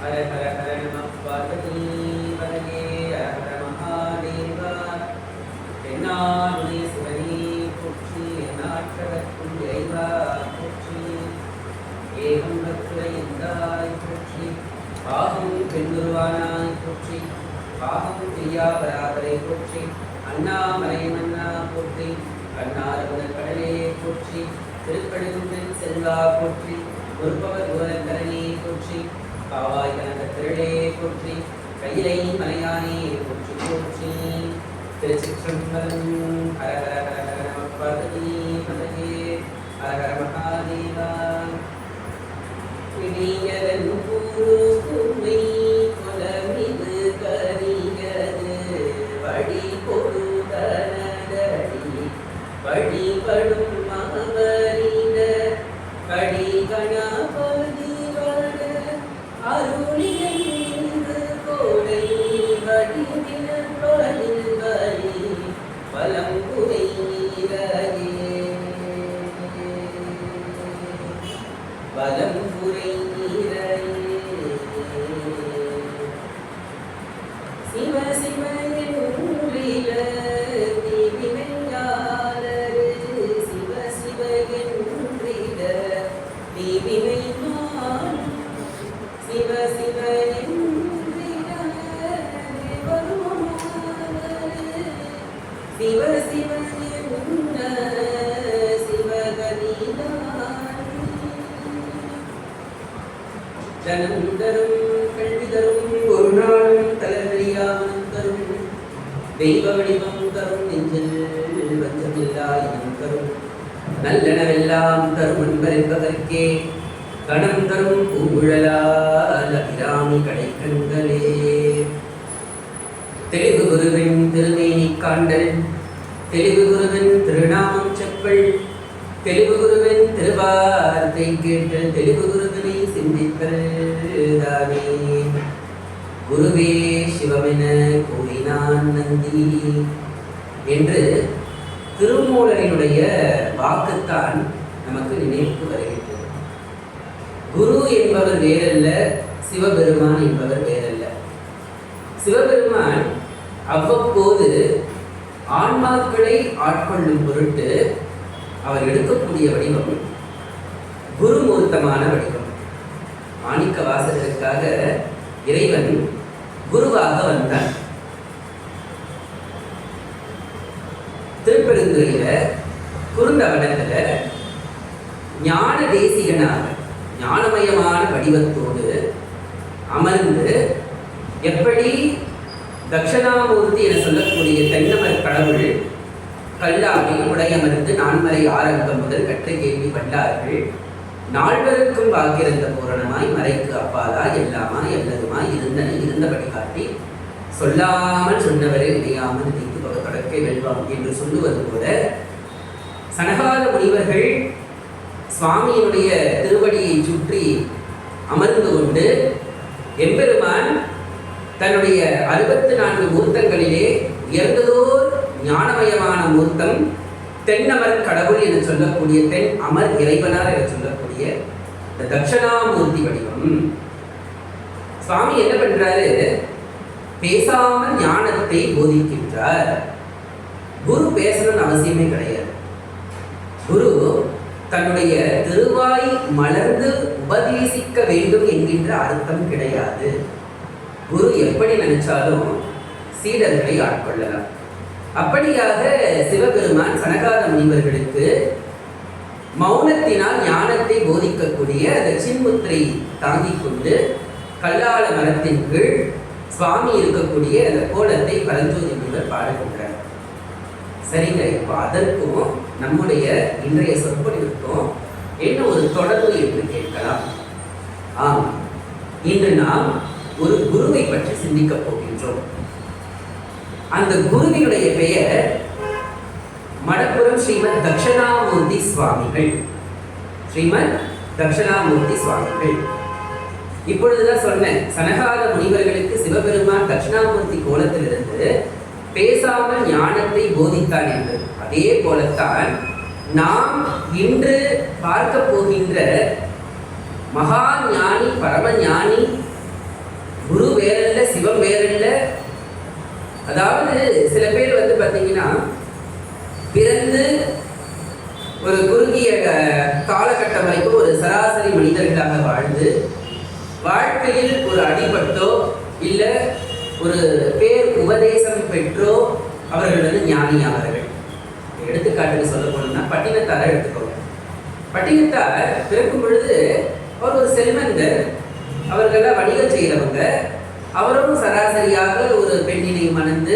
ஹர ஹர ஹர நம பார்வதி பதயே ஹர ஹர மகாதேவா. தென்னாடுடைய சிவனே போற்றி, எந்நாட்டவர்க்கும் இறைவா போற்றி. ஏகம் பக்துரை எந்தாய் போற்றி, பாகம் பெண்ணுருவானாய் போற்றி. பாகம் பிரியாபராபரை போற்றி, அண்ணாமலை மன்னா போற்றி. அண்ணாரமுதல் கடலே போற்றி, திருக்கடுகுன்றன் செல்வா போற்றி. ஒருபவர் குவலக்கரணே போற்றி, காவாய் கனக திரளே போற்றி. கையிலை மலையானே போற்றி போற்றி. திருச்சிற்றம்பலம். ஹர ஹர ஹர ஹர நம பார்வதி பதயே ஹர ஹர மகாதேவா. பிணியதன் கூறுமை குலமிது கரியது வழி பொருதனதடி வழிபடும் மகவரித கடி கணபதி வட அருளியை கோடை வடிவின பலிவரி பலம்புரை நீரையே பலம்புரை நீரையே. சிவ சிவ என்றில தீவினையாளரு, சிவ சிவ என்றில தீவினையாளரு, சிவ சிவ என்றில தேவருமாளரு, சிவ சிவ என்ன சிவகதிதான். ஜனம் தரும் கல்வி தரும் ஒரு நாளும் தளர்வழியாமல் தரும் தெய்வ வடிவம் தரும் நெஞ்சில் வஞ்சமில்லா இனம் தரும் நல்லனவெல்லாம் தரும் அன்பர் என்பதற்கே கணம் தரும் பூங்குழலால் அபிராமி கடைக்கண்களே. தெளிவு குருவின் திருமேனி காண்டல், தெளிவு குருவின் திருநாமம் செப்பல், தெளிவு குருவின் திருவார்த்தை கேட்டல், தெளிவு குருவினை சிந்தித்தல் தானே. குருவே சிவமென கூறினான் நந்தி என்று திருமூலரினுடைய வாக்குத்தான் நமக்கு நினைவுக்கு வருகின்றது. குரு என்பவர் வேறல்ல, சிவபெருமான் என்பவர் வேறல்ல. சிவபெருமான் அவ்வப்போது ஆன்மாக்களை ஆட்கொள்ளும் பொருட்டு அவர் எடுக்கக்கூடிய வடிவம் குருமூர்த்தமான வடிவம். மாணிக்க வாசகருக்காக இறைவன் குருவாக வந்தார். திருப்பெருந்துறையில குறுந்தவனத்துல ஞான தேசிகனாக ஞானமயமான வடிவத்தோடு அமர்ந்து எப்படி தட்சணாமூர்த்தி என சொல்லக்கூடிய தென்னமர் கடவுள் கல்லாமை உடையமர்ந்து நான்மறை ஆரம்பம் முதல் கற்ற கேள்வி பண்டார்கள். நால்வருக்கும் வாக்கிறந்த பூரணமாய் மறைக்கு அப்பாலாய் எல்லாமாய் எல்லதுமாய் இருந்தனை இருந்தபடி காட்டி சொல்லாமல் சொன்னவரை இணையாமல் நினைத்து தொடக்கை வெல்வாம் என்று சொல்லுவது போல சனகாத முனிவர்கள் சுவாமியினுடைய திருவடியை சுற்றி அமர்ந்து கொண்டு எம்பெருமான் தன்னுடைய 64 மூர்த்தங்களிலே உயர்ந்ததோர் ஞானமயமான மூர்த்தம் தென்னமர் கடவுள் என சொல்லக்கூடிய தென் அமர் இறைவனார் என சொல்லக்கூடிய இந்த தட்சணாமூர்த்தி வடிவம். சுவாமி என்ன பண்றாரு? பேசாமல் ஞானத்தை போதிக்கின்றார். குரு பேசணும்னு அவசியமே கிடையாது. குரு தன்னுடைய திருவாய் மலர்ந்து உபதேசிக்க வேண்டும் என்கின்ற அர்த்தம் கிடையாது. குரு எப்படி நினைச்சாலும் சீடர்களை ஆட்கொள்ளலாம். அப்படியாக சிவபெருமான் சனகாத முனிவர்களுக்கு மௌனத்தினால் ஞானத்தை போதிக்கக்கூடிய அந்த சின்முத்திரை தாங்கிக் கொண்டு கல்லால மரத்தின் கீழ் சுவாமி இருக்கக்கூடிய அந்த கோலத்தை பரஞ்சோதி முனிவர் பாடுகின்றார். சரிங்க, இப்போ அதற்கும் நம்முடைய இன்றைய சொற்பொழிவுக்கும் என்ன ஒரு தொடர்பு என்று கேட்கலாம். ஆம், இன்று நாம் ஒரு குருவை பற்றி சிந்திக்கப் போகின்றோம். அந்த குருவினுடைய பெயர் மடப்புரம் ஸ்ரீமத் தட்சணாமூர்த்தி சுவாமிகள். ஸ்ரீமத் தட்சணாமூர்த்தி சுவாமிகள். இப்பொழுதுதான் சொன்னேன், சனகாத முனிவர்களுக்கு சிவபெருமான் தட்சிணாமூர்த்தி கோலத்திலிருந்து பேசாமல் ஞானத்தை போதித்தான் என்று. அதே போலத்தான் நாம் இன்று பார்க்க போகின்ற மகா ஞானி பரம ஞானி சிவம் வேறில்லை. அதாவது சில பேர் வந்து பார்த்தீங்கன்னா பிறந்து ஒரு குறுகிய காலகட்டம் வரைக்கும் ஒரு சராசரி மனிதர்களாக வாழ்ந்து வாழ்க்கையில் ஒரு அடிபட்டோ இல்லை ஒரு பேர் உபதேசம் பெற்றோ அவர்கள் வந்து ஞானியாவார்கள். எடுத்துக்காட்டுக்கு சொல்ல போனோம்னா பட்டினத்தாரை எடுத்துக்கோங்க. பட்டினத்தார் பிறக்கும் பொழுது அவர் ஒரு செல்வந்தர், அவர்களெல்லாம் வணிகம் செய்கிறவங்க. அவரும் சராசரியாக ஒரு பெண்ணினை மணந்து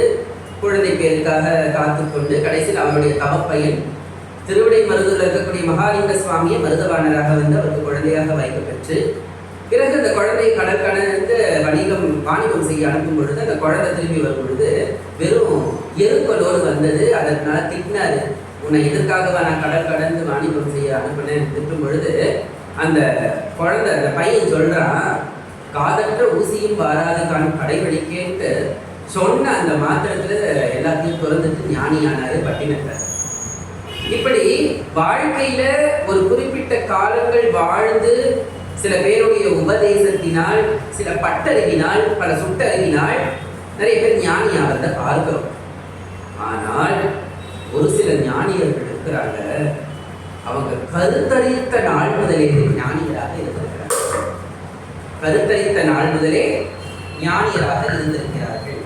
குழந்தை பேருக்காக காத்துக்கொண்டு கடைசியில் அவருடைய தவப்பையன் திருவிடை மருதூரில் இருக்கக்கூடிய மகாலிங்க சுவாமியை மருதவாணராக வந்து அவருக்கு குழந்தையாக வைக்கப்பெற்று பிறகு அந்த குழந்தையை கடற்கடந்து வாணிகம் செய்ய அனுப்பும் பொழுது அந்த குழந்தை திரும்பி வரும் பொழுது வெறும் எருக்களோடு வந்தது. அதனால திட்டினாரு, உன்னை எதற்காகவா நான் கடல் கடந்து வாணிகம் செய்ய அனுப்பினேன் திட்டும் பொழுது அந்த குழந்தை அந்த பையன் சொல்றான், காதற்ற ஊசியும் வாராது கடைவெளிக்கேன்ட்டு சொன்ன அந்த மாத்திரத்துல எல்லாத்தையும் திறந்துட்டு ஞானியானாரு பட்டினத்தார். இப்படி வாழ்க்கையில ஒரு குறிப்பிட்ட காலங்கள் வாழ்ந்து சில பேருடைய உபதேசத்தினால், சில பட்டறிவினால், பல சுட்டறிவினால் நிறைய பேர் ஞானி ஆகிறத பார்க்கிறோம். ஆனால் ஒரு சில ஞானியர்கள் இருக்கிறாங்க, அவங்க கருத்தரித்த நாள் முதலே ஞானியராக இருந்திருக்கிறார்கள். கருத்தரித்த நாள் முதலே ஞானியராக இருந்திருக்கிறார்கள்.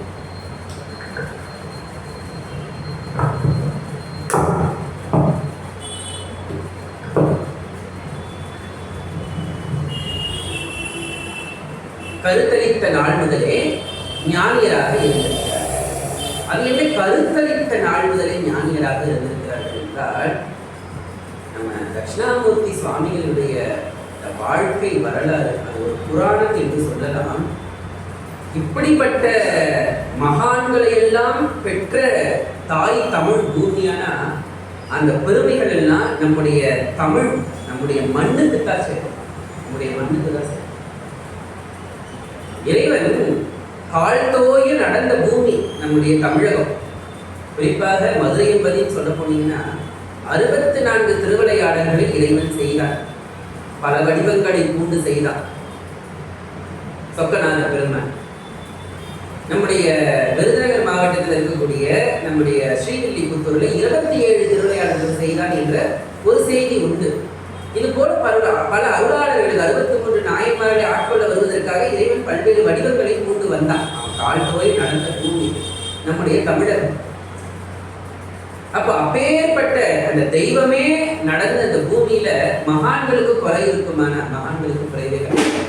கருத்தளித்த நாள் முதலே ஞானியராக இருந்திருக்கிறார்கள். அது என்ன கருத்தளித்த நாள் முதலே ஞானியராக இருந்திருக்கிறார்கள் என்றால், நம்ம தட்சிணாமூர்த்தி சுவாமிகளுடைய வாழ்க்கை வரலாறு அது ஒரு புராணம் என்று சொல்லலாம். இப்படிப்பட்ட மகான்களை எல்லாம் பெற்ற தாய் தமிழ் பூமியான அந்த பெருமைகள் எல்லாம் நம்முடைய தமிழ், நம்முடைய மண்ணுக்கு தான் சேரும். நம்முடைய மண்ணுக்கு தான் சேரும். இறைவன் கால்தோய நடந்த பூமி நம்முடைய தமிழகம். குறிப்பாக மதுரை என்பதையும் சொல்ல போனீங்கன்னா 64 திருவிளையாடல்களை இறைவன் செய்தார். பல வடிவங்களை பூண்டு செய்தார். சொக்கநாத பெருமான் நம்முடைய விருதுநகர் மாவட்டத்தில் இருக்கக்கூடிய நம்முடைய ஸ்ரீவில்லிபுத்தூர்ல 27 திருவிளையாடல்கள் செய்தான் என்ற ஒரு செய்தி உண்டு. இது போல பல அருளாளர்களுக்கு 63 நாயன்மார்களை ஆட்கொள்ள வருவதற்காக இறைவன் பல்வேறு வடிவங்களை பூண்டு வந்தான். கால் போய் நடந்த பூமி நம்முடைய தமிழகம். அப்போ அப்பேற்பட்ட அந்த தெய்வமே நடந்த அந்த பூமியில மகான்களுக்கு குறை இருக்குமான? மகான்களுக்கு குறைவே கிடையாது.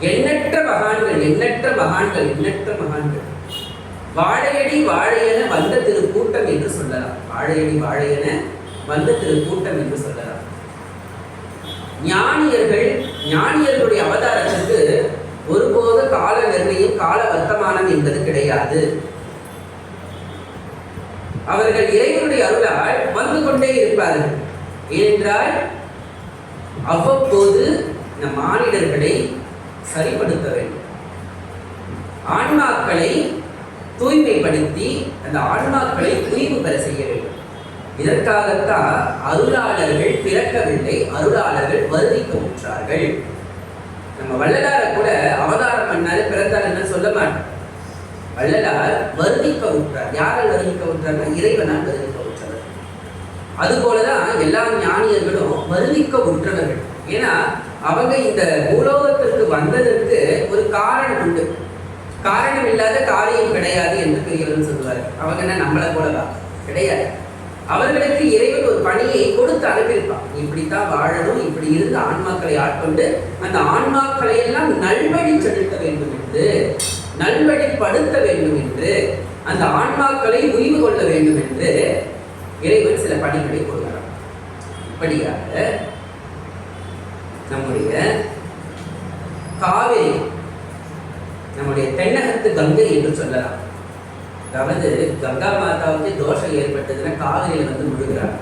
எண்ணற்ற மகான்கள் வாழையடி வாழையென வந்த திருக்கூட்டம் என்று சொல்லலாம். வாழையடி வாழையென வந்த திருக்கூட்டம் என்று சொல்லலாம். ஞானியர்களுடைய அவதாரத்திற்கு ஒருபோது கால நிர்ணயம், கால வர்த்தமானம் என்பது கிடையாது. அவர்கள் இறைவனுடைய அருளால் வந்து கொண்டே இருப்பார்கள். ஏனென்றால் அவ்வப்போது நம் மானிடர்களை சரிப்படுத்த வேண்டும். ஆன்மாக்களை தூய்மைப்படுத்தி அந்த ஆன்மாக்களை தூய்மை பெற செய்ய வேண்டும். இதற்காகத்தான் அருளாளர்கள் பிறக்கவில்லை, அருளாளர்கள் வருவிக்க உற்றார்கள். நம்ம வள்ளலார கூட அவதாரம் பண்ணாரு, பிறந்தார் என்ன சொல்ல மாட்டோம். வள்ளலார் வருவிக்க உற்றார். யாரால் வருவிக்க உற்றார்னா இறைவனால் வருவிக்க உற்றவர். அதுபோலதான் எல்லா ஞானியர்களும் வருவிக்க உற்றவர்கள். ஏன்னா அவங்க இந்த பூலோகத்திற்கு வந்ததற்கு ஒரு காரணம் உண்டு. காரணம் இல்லாத காரியம் கிடையாது என்று பெரியவர்கள் சொல்லுவார். அவங்க என்ன நம்மளை போலவா? கிடையாது. அவர்களுக்கு இறைவன் ஒரு பணியை கொடுத்து அனுப்பியிருப்பான். இப்படித்தான் வாழணும், இப்படி இருந்து ஆன்மாக்களை ஆட்கொண்டு அந்த ஆன்மாக்களை எல்லாம் நல்வழி செலுத்த வேண்டும் என்று, நல்வழிப்படுத்த வேண்டும் என்று, அந்த ஆன்மாக்களை உய்வு கொள்ள வேண்டும் என்று இறைவன் சில பணிகளை கொடுக்கிறான். இப்படியாக நம்முடைய காவிரி, நம்முடைய தென்னகத்து கங்கை என்று சொல்லலாம். அதாவது கங்கா மாதாவுக்கு தோஷம் ஏற்பட்டதுன்னா காவிரியில வந்து முழுகிறார்.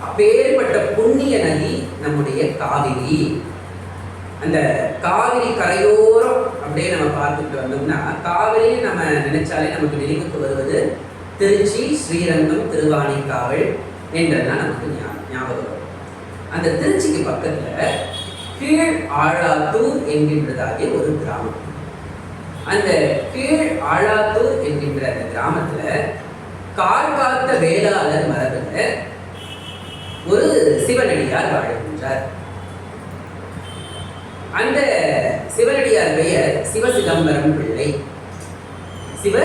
அப்பேற்பட்ட புண்ணிய நதி நம்முடைய காவிரி. அந்த காவிரி கரையோரம் அப்படியே நம்ம பார்த்துட்டு வந்தோம்னா, காவிரி நம்ம நினைச்சாலே நமக்கு நினைவுக்கு வருவது திருச்சி, ஸ்ரீரங்கம், திருவானைக்காவல் என்றெல்லாம் நமக்கு ஞாபகம் வரும். அந்த திருச்சிக்கு பக்கத்துல கீழ் ஆழாத்தூர் என்கின்றதாகிய ஒரு கிராமம். அந்த கீழ் ஆழாத்தூர் என்கின்ற அந்த கிராமத்துல கால் காத்த வேளாளர் மரபுல ஒரு சிவனடியார் வாழ்கின்றார். அந்த சிவனடியார் பெயர் சிவசிதம்பரம் பிள்ளை. சிவ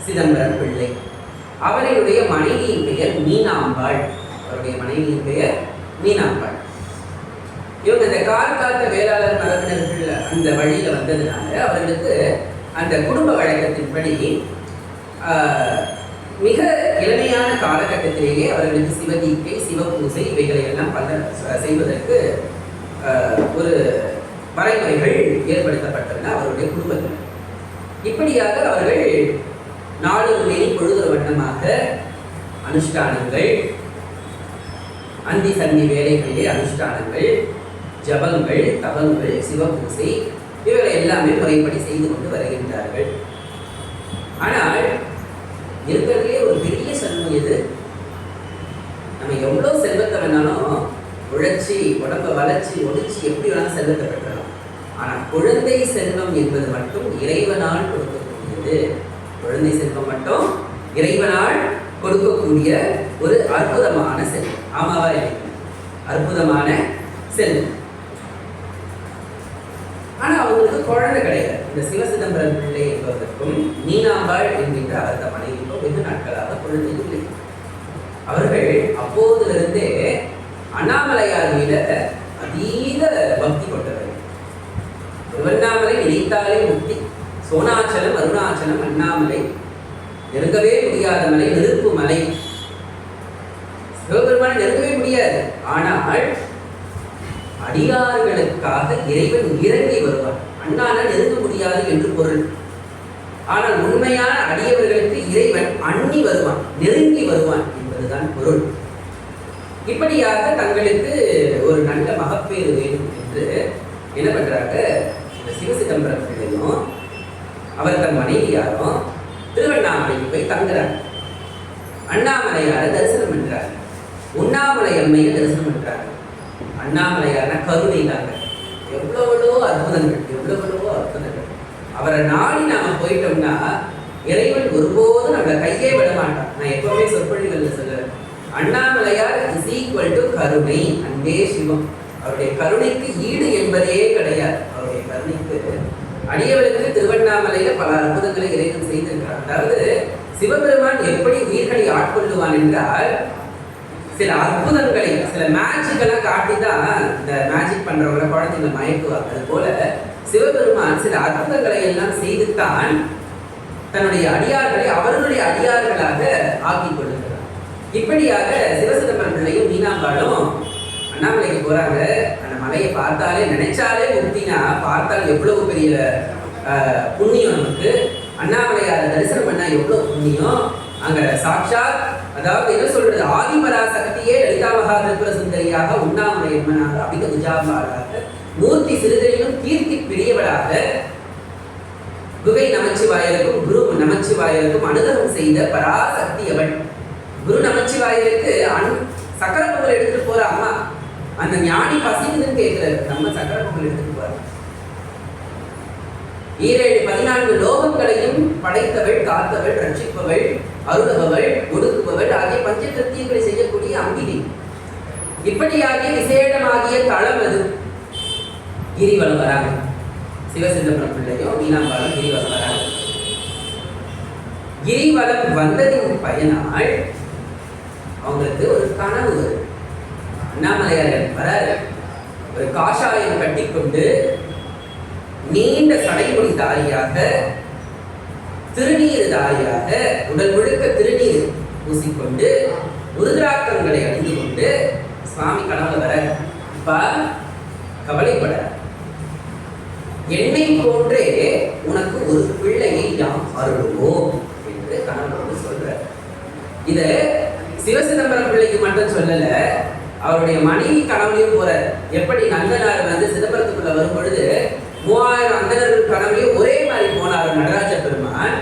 சிதம்பரம் பிள்ளை. அவருடைய மனைவியின் பெயர் மீனாம்பாள். அவருடைய மனைவியின் பெயர் மீனாம்பாள். இவங்க இந்த கால் காத்த வேளாளர் மரபினர்கள் அந்த வழியில வந்ததுனால அவர்களுக்கு அந்த குடும்ப வழக்கத்தின்படி மிக இளமையான காலகட்டத்திலேயே அவர்களுக்கு சிவதீக்கை, சிவபூசை இவைகளை எல்லாம் செய்வதற்கு ஒரு வரைமுறைகள் ஏற்படுத்தப்பட்டன அவருடைய குடும்பத்தில். இப்படியாக அவர்கள் நாளுமே பொழுது வண்ணமாக அனுஷ்டானங்கள், அந்தி சந்தி வேலைகளிலே அனுஷ்டானங்கள், ஜபங்கள், தவங்கள், சிவபூசை இவர்களை எல்லாமே முறைப்படி செய்து கொண்டு வருகின்றார்கள். ஆனால் இருக்கிறதுலே ஒரு பெரிய செல்வம் எது? நம்ம எவ்வளோ செல்வத்தை வேணாலும் உழைச்சி உடம்பை வளைச்சி ஒழிச்சு எப்படி வேணாலும் செல்வத்தை பெற்றலாம். ஆனால் குழந்தை செல்வம் என்பது மட்டும் இறைவனால் கொடுக்கக்கூடியது. குழந்தை செல்வம் மட்டும் இறைவனால் கொடுக்கக்கூடிய ஒரு அற்புதமான செல்வம். ஆமாவா? அற்புதமான செல்வம். ஆனா அவங்களுக்கு குழந்தை கிடையாது. இந்த சிவசிதம்பரம் பிள்ளை என்பதற்கும் மீனாம்பாள் என்கின்ற அந்த மனைவிக்கும் வெகு நாட்களாக குழந்தை இல்லை. அவர்கள் அப்போதிலிருந்தே அண்ணாமலையார் மீத அதீத பக்தி கொண்டவர்கள். திருவண்ணாமலை நினைத்தாலே முக்தி, சோனாச்சலம், அருணாச்சலம், அண்ணாமலை, நெருங்கவே முடியாத மலை நெருப்பு மலை. சிவபெருமானை நெருங்கவே முடியாது. ஆனால் அடியார்களுக்காக இறைவன் இறங்கி வருவான். அண்ணான நெருங்க முடியாது என்று பொருள். ஆனால் உண்மையான அடியவர்களுக்கு இறைவன் அண்ணி வருவான், நெருங்கி வருவான் என்பதுதான் பொருள். இப்படியாக தங்களுக்கு ஒரு நல்ல மகப்பேறு வேண்டும் என்று என்ன பண்றாங்க, இந்த சிவசிதம்பரம் பிள்ளையும் அவர் தன் மனைவியாரும் திருவண்ணாமலைக்கு போய் தங்குறாங்க. அண்ணாமலையாரை தரிசனம் பண்றாங்க, உண்ணாமலை அம்மையை தரிசனம் பண்றாங்க. அண்ணாமலையான கருணை தாங்க. எவ்வளவோ அற்புதங்கள், எவ்வளவோ அற்புதங்கள். அவரை நாடி நாம போயிட்டோம்னா இறைவன் ஒருபோதும் நம்மளை கையே விட மாட்டான். நான் எப்பவுமே சொற்பொழிவுகள்ல சொல்லுவேன், அண்ணாமலையார் இஸ் ஈக்குவல் டு கருணை, அன்பே சிவம். அவருடைய கருணைக்கு ஈடு என்பதே கிடையாது. அவருடைய கருணைக்கு அடியவருக்கு திருவண்ணாமலையில பல அற்புதங்களை இறைவன் செய்திருக்கிறார். அதாவது சிவபெருமான் எப்படி உயிர்களை ஆட்கொள்ளுவான் என்றால் சில அற்புதங்களை, சில மேஜிக்கெல்லாம் காட்டிதான் இந்த மேஜிக் பண்றவங்களை குழந்தைங்களை மயக்குவாங்க. அது போல சிவபெருமான் சில அற்புதங்களை எல்லாம் செய்துத்தான் தன்னுடைய அடியார்களை அவர்களுடைய அடியார்களாக ஆக்கிக் கொள்ளுகிறார். இப்படியாக சிவசிதம்பரம் பிள்ளையும் மீனாம்பாளும் அண்ணாமலைக்கு போறாங்க. அந்த மலையை பார்த்தாலே, நினைச்சாலே முக்தினா, பார்த்தால் எவ்வளவு பெரிய புண்ணியம் நமக்கு. அண்ணாமலையாரை தரிசனம் பண்ணா எவ்வளவு புண்ணியம். அங்க சாட்சாத், அதாவது என்ன சொல்றது, ஆதிபராசக்தியே லலிதா மகா திரிபுர சுந்தரியாக, உண்ணாமலை அம்மனாக, அபித குஜாம்பாளாக, மூர்த்தி சிறுதலிலும் கீர்த்தி பெரியவளாக குகை நமச்சிவாயருக்கும் குரு நமச்சிவாயருக்கும் அனுகிரகம் செய்த பராசக்தி அவள். குரு நமச்சிவாயருக்கு சக்கர பொங்கல் எடுத்துட்டு போற அம்மா, அந்த ஞானி பசிக்குதுன்னு கேட்கிறாரு, நம்ம சக்கர பொங்கல் எடுத்துட்டு போற. 14 லோகங்களையும் படைத்தவள், காத்தவள், ரட்சிப்பவள், அருளவள், ஒடுக்குபவள் ஆகிய பஞ்சகிருத்தியங்களை செய்யக்கூடிய அம்பிகை. இப்படியாகிய விசேடமாகிய தளம் அது. கிரிவலம் வராங்க. சிவசிதம்பரம் பிள்ளையும் மீனாம்பாளும் கிரிவலம் வராங்க. கிரிவலம் வந்ததின் பயனால் அவங்களுக்கு ஒரு கனவு வரும். அண்ணாமலையார் வராரு, ஒரு காஷாயம் கட்டிக்கொண்டு நீண்ட சடைமுடி தாரியாக, திருநீர் தாரியாக, உடல் முழுக்க திருநீர் பூசிக்கொண்டு உருதிராக்கங்களை அணிந்து கொண்டு சுவாமி கனவுல வர, இப்ப கவலைப்பட, என்னை போன்றே உனக்கு ஒரு பிள்ளையை நாம் அருள்வோம் என்று கனவு சொல்ற. இத சிவசிதம்பரம் பிள்ளைக்கு மட்டும் சொல்லல, அவருடைய மனைவி கனவுலையும் போற. எப்படி நந்தனார் வந்து சிதம்பரத்துக்குள்ள வரும் பொழுது 3000 அந்தணர்கள் கனவுலையும் ஒரே மாதிரி போனார் நடராஜ பெருமான்.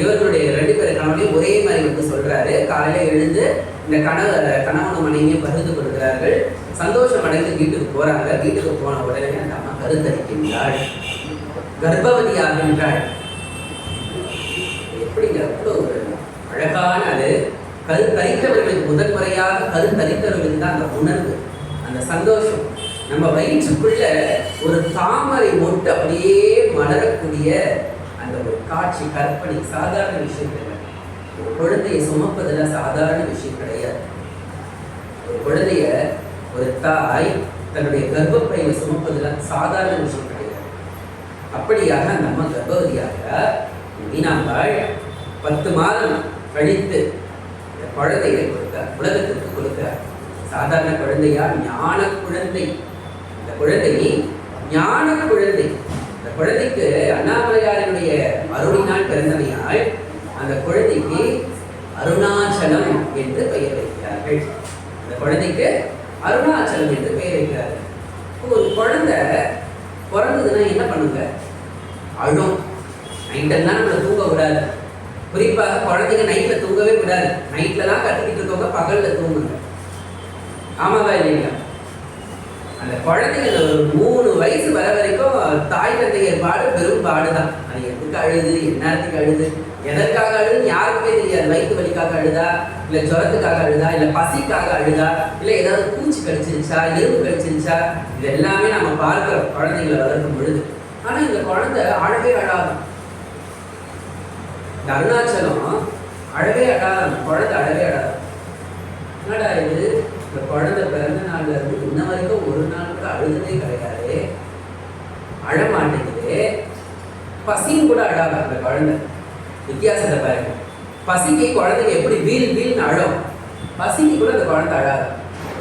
இவர்களுடைய 2 பேர் கனவுலையும் ஒரே மாதிரி வந்து சொல்றாரு. காலையில எழுந்து இந்த கணவனும் மனைவியும் பகிர்ந்து கொள்கிறார்கள். சந்தோஷம் அடைந்து வீட்டுக்கு போறாங்க. வீட்டுக்கு போன உடனே அந்த அம்மா கருத்தரிக்கின்றாள், கர்ப்பவதி ஆகின்றாள். அப்படிங்க அவ்வளோ ஒரு அழகான அது கருத்தரித்தவர்களுக்கு முதன்முறையாக கருத்தரித்தவர்களுக்கு தான் அந்த உணர்வு, அந்த சந்தோஷம். நம்ம வயிற்றுக்குள்ள ஒரு தாமரை மொட்டு அப்படியே மலரக்கூடிய அந்த ஒரு காட்சி கற்பனை சாதாரண விஷயம் இல்லை. ஒரு குழந்தையை சுமப்பதில் சாதாரண விஷயம் கிடையாது. ஒரு குழந்தைய ஒரு தாய் தன்னுடைய கர்ப்பப்பையில சுமப்பதில் சாதாரண விஷயம் கிடையாது. அப்படியாக நம்ம கர்ப்பவதியாக மீனாம்பாள் 10 மாதம் கழித்து இந்த குழந்தையை கொடுத்தார், உலகத்திற்கு கொடுத்தார். சாதாரண குழந்தையா? ஞான குழந்தை. இந்த குழந்தை ஞான குழந்தை. இந்த குழந்தைக்கு அண்ணாமலையாரினுடைய அருளினால் பிறந்தமையால் அந்த குழந்தைக்கு அருணாச்சலம் என்று பெயர் வைக்கிறார்கள். இந்த குழந்தைக்கு அருணாச்சலம் என்று பெயர் வைக்கிறார்கள். ஒரு குழந்தை பிறந்ததுன்னா என்ன பண்ணுங்க? அழும். நைட்டெல்லாம் நம்மளை தூங்க விடாது. குறிப்பாக குழந்தைங்க நைட்ல தூங்கவே விடாது. நைட்ல தான் கத்திக்கிட்டு இருக்கவங்க பகல்ல தூங்குங்க. ஆமாவா இல்லைங்களா? அந்த குழந்தைங்க ஒரு 3 வயசு வர வரைக்கும் தாய் தந்தையர் பாடு பெரும் பாடுதான். அது எதுக்கு அழுது, என்னத்துக்கு அழுது, எதற்காக அழுதுன்னு யாருக்குமே தெரியாது. வயிற்று வலிக்காக அழுதா, இல்லை ஜுரத்துக்காக அழுதா, இல்லை பசிக்காக அழுதா, இல்லை ஏதாவது பூச்சி கடிச்சிருச்சா, எறும்பு கடிச்சிருச்சா, இது எல்லாமே நம்ம பார்க்கிறோம் குழந்தைங்களை வளர்க்கும் பொழுது. ஆனா இந்த குழந்தை அழவே அழாது. இந்த அருணாச்சலம் அழவே அழாது. குழந்தை அழவே அழாது. என்னடா இது, இந்த குழந்தை பிறந்த நாள்ல இருந்து இன்ன வரைக்கும் ஒரு நாள் கூட அழுததே கிடையாது, அழமாட்டேங்குது. பசியும் கூட அழாது அந்த குழந்தை. வித்தியாசத்தை பாருங்க. பசிக்கு குழந்தைங்க எப்படி வீல் வீல்னு அழும், பசிக்கு கூட அந்த குழந்தை அழாது.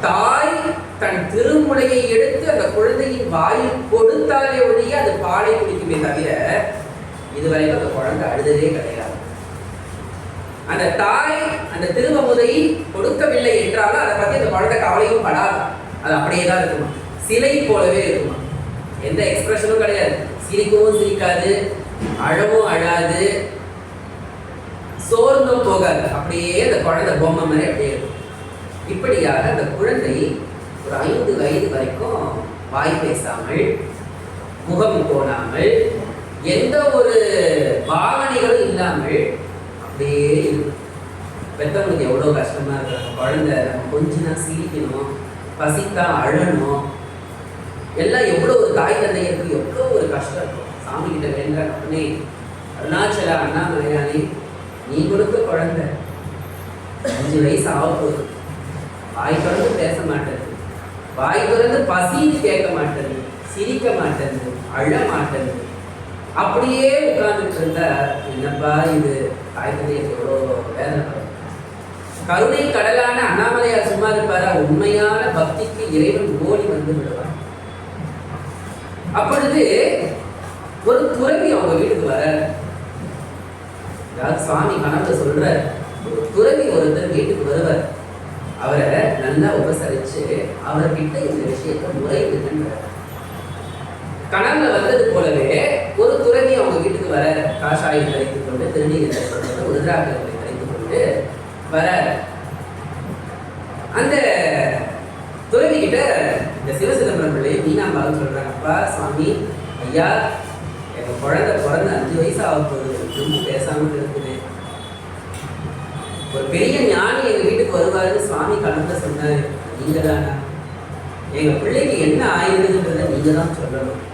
தாய் தன் திருமுலையை எடுத்து அந்த குழந்தையின் வாயில் கொடுத்தாலே ஒழிய அது பாலை குடிக்குமே தவிர இதுவரைக்கும் அந்த குழந்தை அழுததே கிடையாது. அந்த தாய் அந்த திருவமுதை கொடுக்கவில்லை என்றாலும் அதை பத்தி அந்த குழந்தை கவலையும் படாது. அது அப்படியே தான் இருக்குமா, சிலை போலவே இருக்குமா. எந்த எக்ஸ்பிரஷனும் கிடையாது. சிரிக்கவும் சிரிக்காது, அழவும் அழாது, சோர்ந்தும் போகாது. அப்படியே அந்த குழந்தை பொம்மை மாதிரி அப்படியே இருக்கும். இப்படியாக அந்த குழந்தை ஒரு 5 வயது வரைக்கும் வாய் பேசாமல், முகம் தோணாமல், எந்த ஒரு பாவனைகளும் இல்லாமல் அப்படியே இருக்கும். பெற்றவங்களுக்கு எவ்வளோ கஷ்டமா இருக்கு. குழந்தை நம்ம கொஞ்சம் சிரிக்கணும், பசித்தா அழணும், எல்லாம் எவ்வளோ ஒரு தாய் தந்தையருக்கு எவ்வளோ ஒரு கஷ்டம் இருக்கும். சாமி கிட்ட வேண்ட உடனே அருணாச்சல அண்ணாமலையானே நீ கொடுத்த குழந்தை 5 வயசு ஆக போகுது, வாய் திறந்து பேச மாட்டேது, வாய் திறந்து பசின்னு கேட்க மாட்டேது, சிரிக்க மாட்டேது, அழ மாட்டேது, அப்படியே உட்கார்ந்துட்டு இருந்தா என்னப்பா இது, தாய் தந்தையருக்கு எவ்வளோ வேதனை. கருணை கடலான அண்ணாமலையார் சும்மா இருப்பாரா? உண்மையான பக்திக்கு இறைவன் ஓடி வந்து விடுவார். அப்பொழுது ஒரு துறவி அவங்க வீட்டுக்கு வர, சுவாமி கனவுல சொல்ற, ஒரு துறவி ஒருத்தர் வீட்டுக்கு வருவார். அவரை நல்லா உபசரிச்சு அவர்கிட்ட இந்த விஷயத்த முறையிடுன்ற கனவுல வந்தது போலவே ஒரு துறவி அவங்க வீட்டுக்கு வர, காஷாயம் கழித்துக் கொண்டு, திருநீரை கழித்துக் கொண்டு, உருதிராட்சத்தை கழித்துக் கொண்டு வர. அந்த துறவி கிட்ட இந்த சிவசிதம்பரம் பிள்ளை மீனாம்பாவும் சொல்றாங்க, அப்பா சுவாமி ஐயா, எங்க குழந்தை பிறந்து 5 வயசு ஆக போகுது, ரொம்ப பேசாமல் இருக்குது. ஒரு பெரிய ஞானி எங்க வீட்டுக்கு வருவாருன்னு சுவாமி கனவுல சொன்னாரு. நீங்க தானா? எங்க பிள்ளைக்கு என்ன ஆயிருதுன்றத நீங்க தான் சொல்லணும்.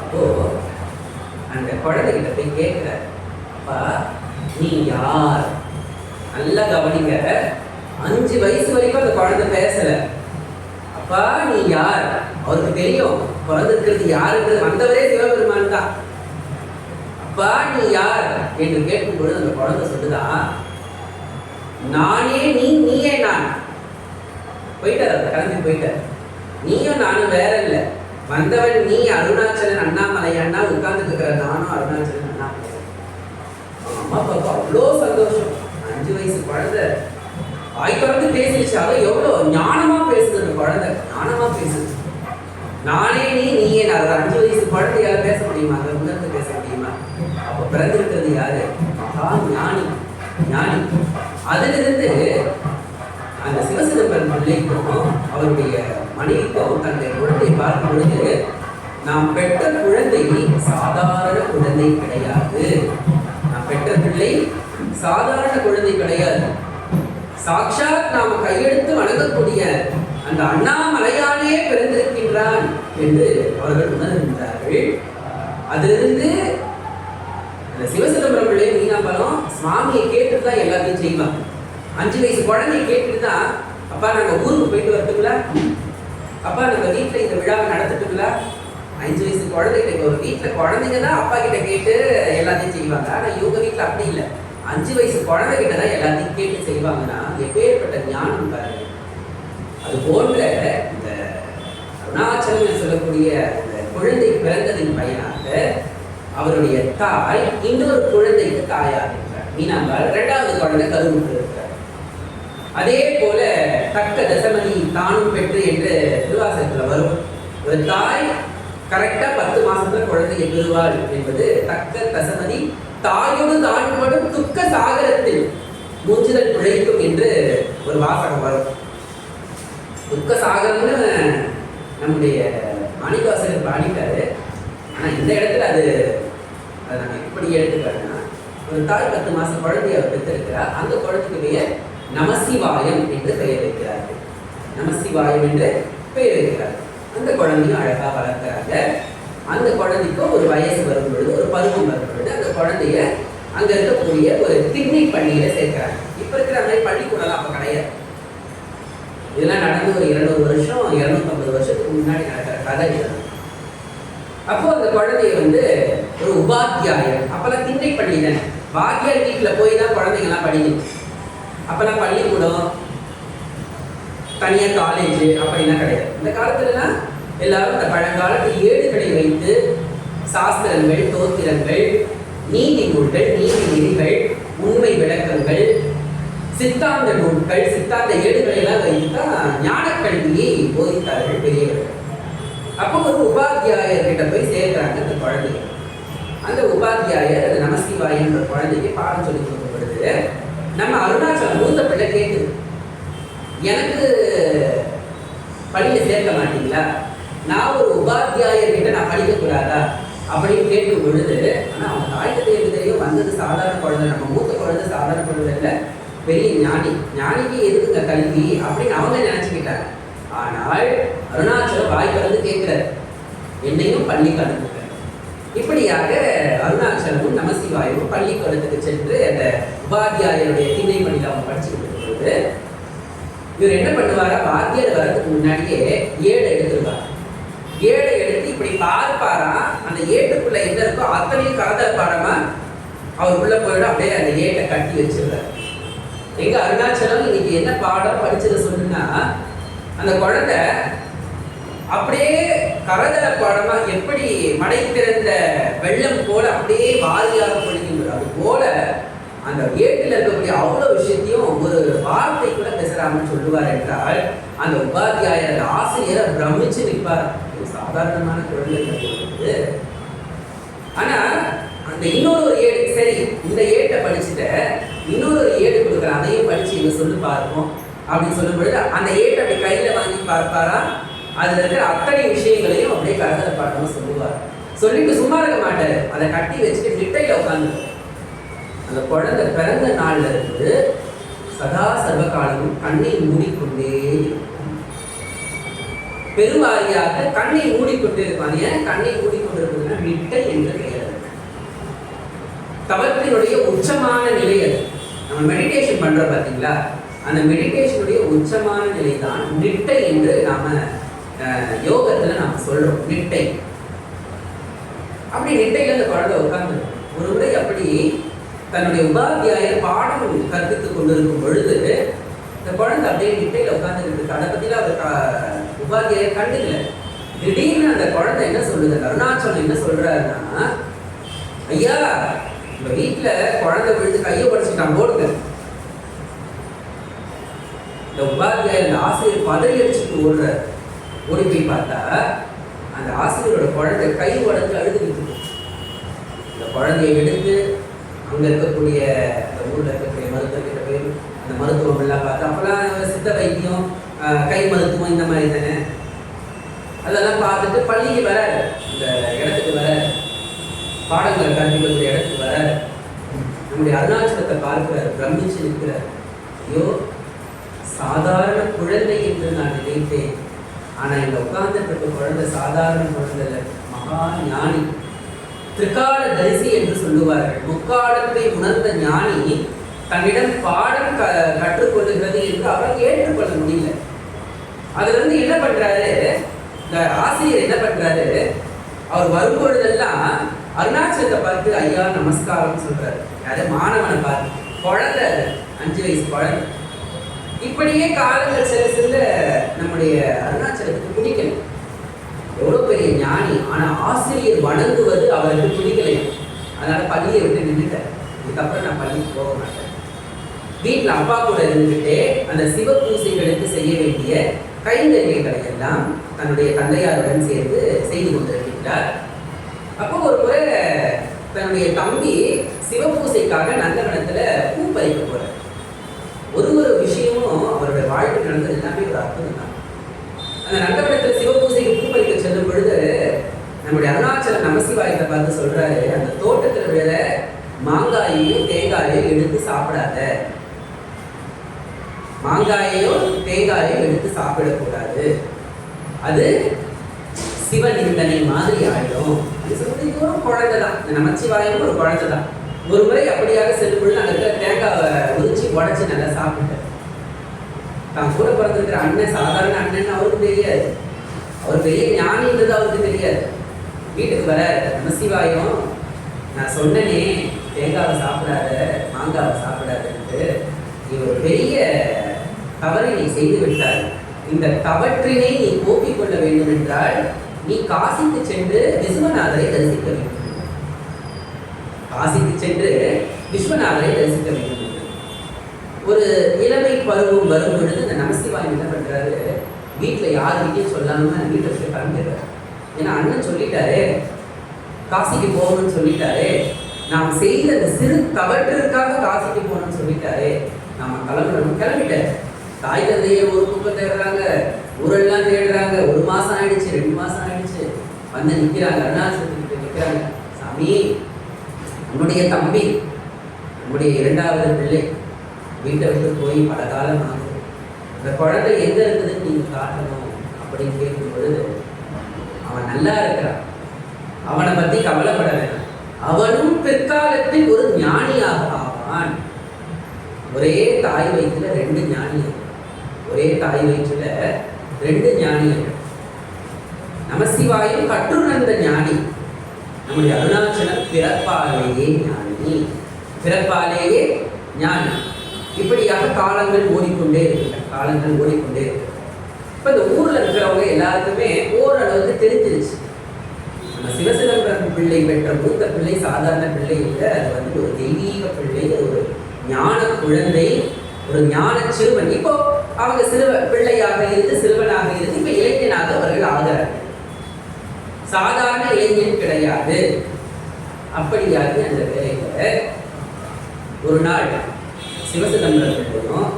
அப்போ அந்த குழந்தைகிட்ட போய் கேட்கிற, அப்பா நீ யார்? நல்லா கவனிங்க. 5 வயசு வரைக்கும் அந்த குழந்தை பேசல. அப்பா நீ யார்? அவருக்கு தெரியும் பிறந்திருக்கிறது யாருன்றது, வந்தவரே சிவபெருமான் தான். அப்பா நீ யார் என்று கேட்கும் பொழுது அந்த குழந்தை சொல்லுதான், நானே நீ, நீயே நான். போயிட்டார், அந்த கிளம்பி போயிட்டார். நீயும் நானும் வேற இல்லை, வந்தவன் நீ, அருணாச்சலன் அண்ணாமலையான்னா உட்கார்ந்துட்டு இருக்கிற நானும் அருணாச்சலன் அண்ணாமலை. அம்மா பாப்பா அவ்வளோ சந்தோஷம். 5 வயசு குழந்தை வாய் திறந்து பேசிடுச்சு. அதை எவ்வளோ ஞானமா பேசுது அந்த குழந்தை, ஞானமா பேசுது. நானே நீ, நீயே நான். 5 வயசு குழந்தையால பேச முடியுமா? அதை உணர்ந்து பேச முடியுமா? அப்போ பிறந்திருக்கிறது யாரு? ஞானி, ஞானி. அதிலிருந்து அந்த சிவசிதம்பரம் பிள்ளைக்கும் அவருடைய மனைவிக்கும் தன்னுடைய குழந்தையை பார்க்கும் பொழுது நாம் பெற்ற குழந்தை சாதாரண குழந்தை கிடையாது. நாம் பெற்ற பிள்ளை சாதாரண குழந்தை கிடையாது. சாட்சாத் நாம் கையெடுத்து வணங்கக்கூடிய அந்த அண்ணாமலையானே பிறந்திருக்கின்றான் என்று அவர்கள் உணர்கின்றார்கள். அதிலிருந்து அந்த சிவசிதம்பரம் பிள்ளை மீனாம்பலம் சுவாமியை கேட்டுட்டு தான் எல்லாத்தையும் செய்வாங்க. 5 வயசு குழந்தைய கேட்டுட்டு தான், அப்பா நாங்கள் ஊருக்கு போயிட்டு வரட்டுங்களா, அப்பா நம்ம வீட்டில் இந்த விழாவை நடத்தட்டுங்களா. 5 வயசு குழந்தைகிட்ட, ஒரு வீட்டில் குழந்தைங்க தான் அப்பா கிட்ட கேட்டு எல்லாத்தையும் செய்வாங்க. ஆனால் இவங்க வீட்டில் அப்படி இல்லை. 5 வயசு குழந்தைகிட்ட தான் எல்லாத்தையும் கேட்டு செய்வாங்கன்னா எப்பேற்பட்ட ஞானம் பாருங்க. அது போன்ற இந்த அருணாச்சலம் சொல்லக்கூடிய இந்த குழந்தை பிறந்ததின் பயனாக அவருடைய தாய் இன்னொரு குழந்தைக்கு தாயாக இருக்கிறார். மீனாம்பாள் 2வது குழந்தை கருவுற்று இருக்கிறார். அதே போல தக்க தசமணி தானும் பெற்று என்று திருவாசகத்தில் வரும். ஒரு தாய் கரெக்டா 10 மாசத்துல குழந்தையை பெறுவாள் என்பது தக்க தசமதி தாயோடு தாழ்படும் துக்க சாகரத்தில் மூஞ்சுதல் பிழைக்கும் என்று ஒரு வாசகம் வரும். துக்க சாகரம்னு நம்முடைய மாணிக்கவாசகர் பாடிட்டாரு. ஆனா இந்த இடத்துல அதை நாங்கள் எப்படி எடுத்துக்கிறோம்னா, ஒரு தாய் 10 மாசம் குழந்தைய பெற்றிருக்கிறார். அந்த குழந்தைக்கு பெயர் நமசிவாயம் என்று பெயர் வைக்கிறார்கள். நமசிவாயம் என்று பெயர் வைக்கிறார்கள். அந்த குழந்தையும் அழகா வளர்க்கிறாங்க. அந்த குழந்தைக்கும் ஒரு வயசு வரும் பொழுது, ஒரு பருவம் வரும் பொழுது அந்த குழந்தைய அங்க இருக்கக்கூடிய ஒரு கிட்னிக் பள்ளியில சேர்க்கிறாங்க. இப்ப இருக்கிற மாதிரி பள்ளிக்கூடம் அப்ப கிடையாது. இதெல்லாம் நடந்து ஒரு 200 வருஷம் 250 வருஷத்துக்கு முன்னாடி நடக்கிற கதை இதெல்லாம். அப்போ அந்த குழந்தைய ஒரு உபாத்தியாயர், அப்பெல்லாம் திண்ணை பள்ளி தானே, வாத்தியார் வீட்டுல போய் தான் குழந்தைங்கலாம் படிக்கணும். அப்பெல்லாம் பள்ளிக்கூடம் தனியாக காலேஜ் அப்படின்னா கிடையாது. இந்த காலத்துலலாம் எல்லாரும் இந்த பழங்காலத்து ஏடுகளை வைத்து சாஸ்திரங்கள், தோத்திரங்கள், நீதி நூல்கள், நீதி நெறிகள், உண்மை விளக்கங்கள், சித்தாந்த நூல்கள், சித்தாந்த ஏடுகளை எல்லாம் வைத்து தான் ஞானக்கல்வியை போதித்தார்கள் பெரியவர்கள். அப்போ ஒரு உபாத்தியாயர்கிட்ட போய் சேர்க்கிறாங்க அந்த குழந்தைங்க. அந்த உபாத்தியாயர் அது நமசிவாயன்ற குழந்தைக்கு பாடம் சொல்லி கொடுக்கப்படுது. நம்ம அருணாச்சலம் மூத்த பிள்ளை கேட்குது, எனக்கு பள்ளியை சேர்க்க மாட்டீங்களா, நான் ஒரு உபாத்தியாயர்கிட்ட நான் படிக்கக்கூடாதா அப்படின்னு கேட்கும் பொழுது, ஆனால் அவங்க தாய்க்கு தெரியும் வந்தது சாதாரண குழந்தை, நம்ம மூத்த குழந்தை சாதாரண குழந்தை இல்லை, பெரிய ஞானி, ஞானிக்கு எதுக்குங்க கல்வி அப்படின்னு அவங்க நினைச்சுக்கிட்டாங்க. ஆனால் அருணாச்சலம் வாய் திறந்து கேட்கிறார், என்னையும் பள்ளிக்கு அனுப்புங்க. இப்படியாக அருணாச்சலமும் நமசிவாயமும் பள்ளிக்கூடத்துக்கு சென்று அந்த உபாத்தியாயருடைய திண்ணை பள்ளியில் அவங்க படிச்சுக்கிட்டு இருக்கும்போது இவர் என்ன பண்ணுவாரா, வாத்தியார் வர்றதுக்கு முன்னாடியே ஏடை எடுத்துருவார். ஏடை எடுத்து இப்படி பார்ப்பாரா, அந்த ஏட்டுக்குள்ள என்ன இருக்கோ அத்தனையும் காதல் பாடமா அவருக்குள்ள போயிடும். அப்படியே அந்த ஏட்டை கட்டி வச்சிருந்தார். எங்க அருணாச்சலம் இன்னைக்கு என்ன பாடம் படிச்சதை சொன்னா, அந்த குழந்தை அப்படியே கரதல பாடமா எப்படி மடை திறந்த வெள்ளம் போல அப்படியே வாரியாக பொழிக்கின்றது. அது போல அந்த ஏட்டில் இருக்கக்கூடிய அவ்வளோ விஷயத்தையும் ஒரு வார்த்தை கூட பேசுறாங்கன்னு சொல்லுவார் என்றால், அந்த உபாத்தியாயர், அந்த ஆசிரியரை பிரமிச்சு நிற்பார். சாதாரணமான குழந்தை. ஆனா அந்த இன்னொரு ஏடு, சரி இந்த ஏட்டை படிச்சுட்ட இன்னொரு ஏடு கொடுக்குறேன், அதையும் படிச்சு இங்க சொல்லி பார்ப்போம் அப்படின்னு சொல்லும் பொழுது அந்த ஏட்டை அப்படி கையில வாங்கி பார்ப்பாரா, அதுல இருக்கிற அத்தனை விஷயங்களையும் அப்படியே கரதல பாடமா சொல்லுவார். சொல்லிட்டு சும்மா இருக்க மாட்டாரு, அதை கட்டி வச்சுட்டு மிட்டையில உட்காந்து அந்த குழந்தை பிறந்த நாள்ல இருந்து சதா சர்வகாலமும் கண்ணை மூடிக்கொண்டே இருக்கும். பெருவாரியாக கண்ணை மூடிக்கொண்டே இருப்பாங்க. ஏன் கண்ணை மூடிக்கொண்டிருக்குதுன்னா மிட்டை என்ற பெயர். தவத்தினுடைய உச்சமான நிலை அது. நம்ம மெடிடேஷன் பண்றோம் பார்த்தீங்களா, அந்த மெடிடேஷனுடைய உச்சமான நிலை தான் நிட்டை என்று நாம யோகத்துல நாம சொல்றோம். நிட்டை. அப்படி நிட்டையில அந்த குழந்தை உட்கார்ந்து ஒரு முறை அப்படி தன்னுடைய உபாத்தியாயர் பாடம் கற்பித்துக் கொண்டிருக்கும் பொழுது இந்த குழந்தை அப்படியே நிட்டையில உட்கார்ந்துருக்கு. அதை பத்தில அவர் உபாத்தியாயர் கண்டுக்கல. திடீர்னு அந்த குழந்தை என்ன சொல்லுது, அருணாச்சலம் என்ன சொல்றாருன்னா, ஐயா இந்த வீட்டுல குழந்தை விழுந்து கையை படிச்சுட்டான் போடுங்க. இந்த உபாத்தியாயர் அந்த ஆசிரியர் பதறி அடிச்சுட்டு ஓடுறாரு. ஓடி போய் பார்த்தா அந்த ஆசிரியரோட குழந்தை கை உடஞ்சு அழுதுகிட்டு. இந்த குழந்தையை எடுத்து அங்க இருக்கக்கூடிய அந்த ஊர்ல இருக்கக்கூடிய மருத்துவர்கிட்ட போய் அந்த மருத்துவம் எல்லாம் பார்த்து, அப்பெல்லாம் சித்த வைத்தியம், கை மருத்துவம் இந்த மாதிரி தானே. அதெல்லாம் பார்த்துட்டு பள்ளிக்கு வர இந்த இடத்துக்கு வர பாடங்களை கற்பிக்கக்கூடிய இடத்துக்கு வர நம்முடைய அருணாச்சலத்தை பார்க்கிறார், பிரமிச்சு நிற்கிறார். ஐயோ, சாதாரண குழந்தை என்று நான் நினைத்தேன். ஆனால் இந்த உட்கார்ந்துட்டு இருக்க குழந்தை சாதாரண குழந்தை, மகா ஞானி, திரிகால தரிசி என்று சொல்லுவார்கள். முக்காலத்தை உணர்ந்த ஞானி தன்னிடம் பாடம் கற்றுக்கொள்ளுகிறது என்று அவர் ஏற்றுக்கொள்ள முடியல. அதுல இருந்து என்ன பண்றாரு, இந்த ஆசிரியர் என்ன பண்றாரு, அவர் வரும்பொழுதெல்லாம் அருணாச்சலத்தை பார்த்து ஐயா நமஸ்காரம் சொல்றாரு. யாரு, மாணவனை பார்த்து, குழந்தை 5 வயசு குழந்தை. இப்படியே காலங்கள் செல்ல செல்ல நம்முடைய அருணாச்சலத்துக்கு பிடிக்கல. எவ்வளவு பெரிய ஞானி, ஆனா ஆசிரியர் வணங்குவது அவருக்கு பிடிக்கலையா. அதனால பள்ளியை விட்டு நின்றுட்டார். இதுக்கப்புறம் நான் பள்ளிக்கு போக மாட்டேன். வீட்டில் அப்பா கூட இருந்துகிட்டே அந்த சிவ பூசைகளுக்கு செய்ய வேண்டிய கைங்கரியங்களை எல்லாம் தன்னுடைய தந்தையாருடன் சேர்ந்து செய்து கொண்டிருக்கின்றார். அப்போ ஒரு முறை தன்னுடைய தம்பி சிவபூசைக்காக நந்தவனத்துல பூ பறிக்க போறார். ஒரு விஷயமும் அவருடைய வாழ்க்கை நடந்தது எல்லாமே ஒரு அற்புதம் தான். அந்த நந்தவனத்துல சிவபூசைக்கு பூ பறிக்க செல்லும் பொழுது நம்முடைய அருணாச்சல நமசிவாயத்தை பார்த்து சொல்றாரு, அந்த தோட்டத்துல விழ மாங்காயையும் தேங்காயையும் எடுத்து சாப்பிடாத, மாங்காயையும் தேங்காயையும் எடுத்து சாப்பிடக்கூடாது, அது சிவநிந்தனை மாதிரி ஆயிடும். அது சொல்றது இது ஒரு குழந்தை தான், இந்த நமச்சிவாயம் ஒரு குழந்தை தான். ஒரு முறை அப்படியாக செல்லும் பொழுது அங்கே தேங்காவை உரிச்சு உடச்சி நல்லா சாப்பிட்டேன். தான் கூட பிறந்திருக்கிற அண்ணன் சாதாரண அண்ணன் அவருக்கு தெரியாது, அவர் பெரிய ஞானின்றது அவருக்கு தெரியாது. வீட்டுக்கு வர நமசிவாயம் நான் சொன்னனே தேங்காவை சாப்பிடாத, மாங்காவை சாப்பிடாதுன்ட்டு, இவர் பெரிய தவறை நீ செய்து விட்டார். இந்த தவற்றினை நீ போக்கிக் கொள்ள வேண்டும் என்றால் நீ காசிக்கு சென்று விஸ்வநாதரை தரிசிக்க வேண்டும். காசிக்கு சென்று விஸ்வநாதரை தரிசிக்க வேண்டும். ஒரு இளமை பருவம் வரும் பொழுது இந்த நமசிவாயம் என்ன பண்றாரு, வீட்டில் யாருக்கிட்டையும் சொல்லாம வீட்டை விட்டு கிளம்பிடுறாரு. ஏன்னா அண்ணன் சொல்லிட்டாரு, காசிக்கு போகணும்னு சொல்லிட்டாரு, நாம் செய்த அந்த சிறு தவற்றிற்காக காசிக்கு போகணும்னு சொல்லிட்டாரு, நாம கிளம்பணும். கிளம்பிட்டாரு. தாய் தந்தையை ஒரு பக்கம் தேடுறாங்க, ஊரெல்லாம் தேடுறாங்க. 1 மாசம் ஆயிடுச்சு, 2 மாசம் ஆயிடுச்சு. வந்து நிற்கிறாங்க, அருணாச்சலத்துக்கிட்ட நிற்கிறாங்க. சாமி, நம்முடைய தம்பி, நம்முடைய 2வது பிள்ளை வீட்டை விட்டு போய் பல காலம் ஆகுது. இந்த குழந்தை எங்க இருக்குதுன்னு நீங்க காட்டணும் அப்படின்னு கேட்கும் பொழுது, அவன் நல்லா இருக்கிறான், அவனை பத்தி கவலைப்பட வேண்டாம், அவனும் பிற்காலத்தில் ஒரு ஞானியாக ஆவான். ஒரே தாய் வயிற்றுல 2 ஞானிகள், ஒரே தாய் வயிற்றுல 2 ஞானிகள். நமசிவாயம் கற்றுணர்ந்த ஞானி, நம்முடைய அருணாச்சலம் பிறப்பாலேயே ஞானி, பிறப்பாலேயே ஞானி. இப்படியாக காலங்கள் ஓடிக்கொண்டே இருக்கின்றன, காலங்கள் ஓடிக்கொண்டே இருக்கு. இப்போ இந்த ஊரில் இருக்கிறவங்க எல்லாருக்குமே ஓரளவுக்கு தெரிஞ்சிருச்சு, நம்ம சிவசிதம்பரம் பிள்ளை பெற்ற மூத்த பிள்ளை சாதாரண பிள்ளை இல்லை, அது வந்து ஒரு தெய்வீக பிள்ளை, ஒரு ஞான குழந்தை, ஒரு ஞான சிறுவன். இப்போ அவங்க பிள்ளையாக இருந்து சிறுவனாக இருந்து இப்போ இளைஞனாக அவர்கள் ஆகிறார்கள். சாதாரண இளைஞன் கிடையாது. அப்படியாக அந்த வேலைகளை ஒரு நாள் சிவசிதம்பரம் பிள்ளையும்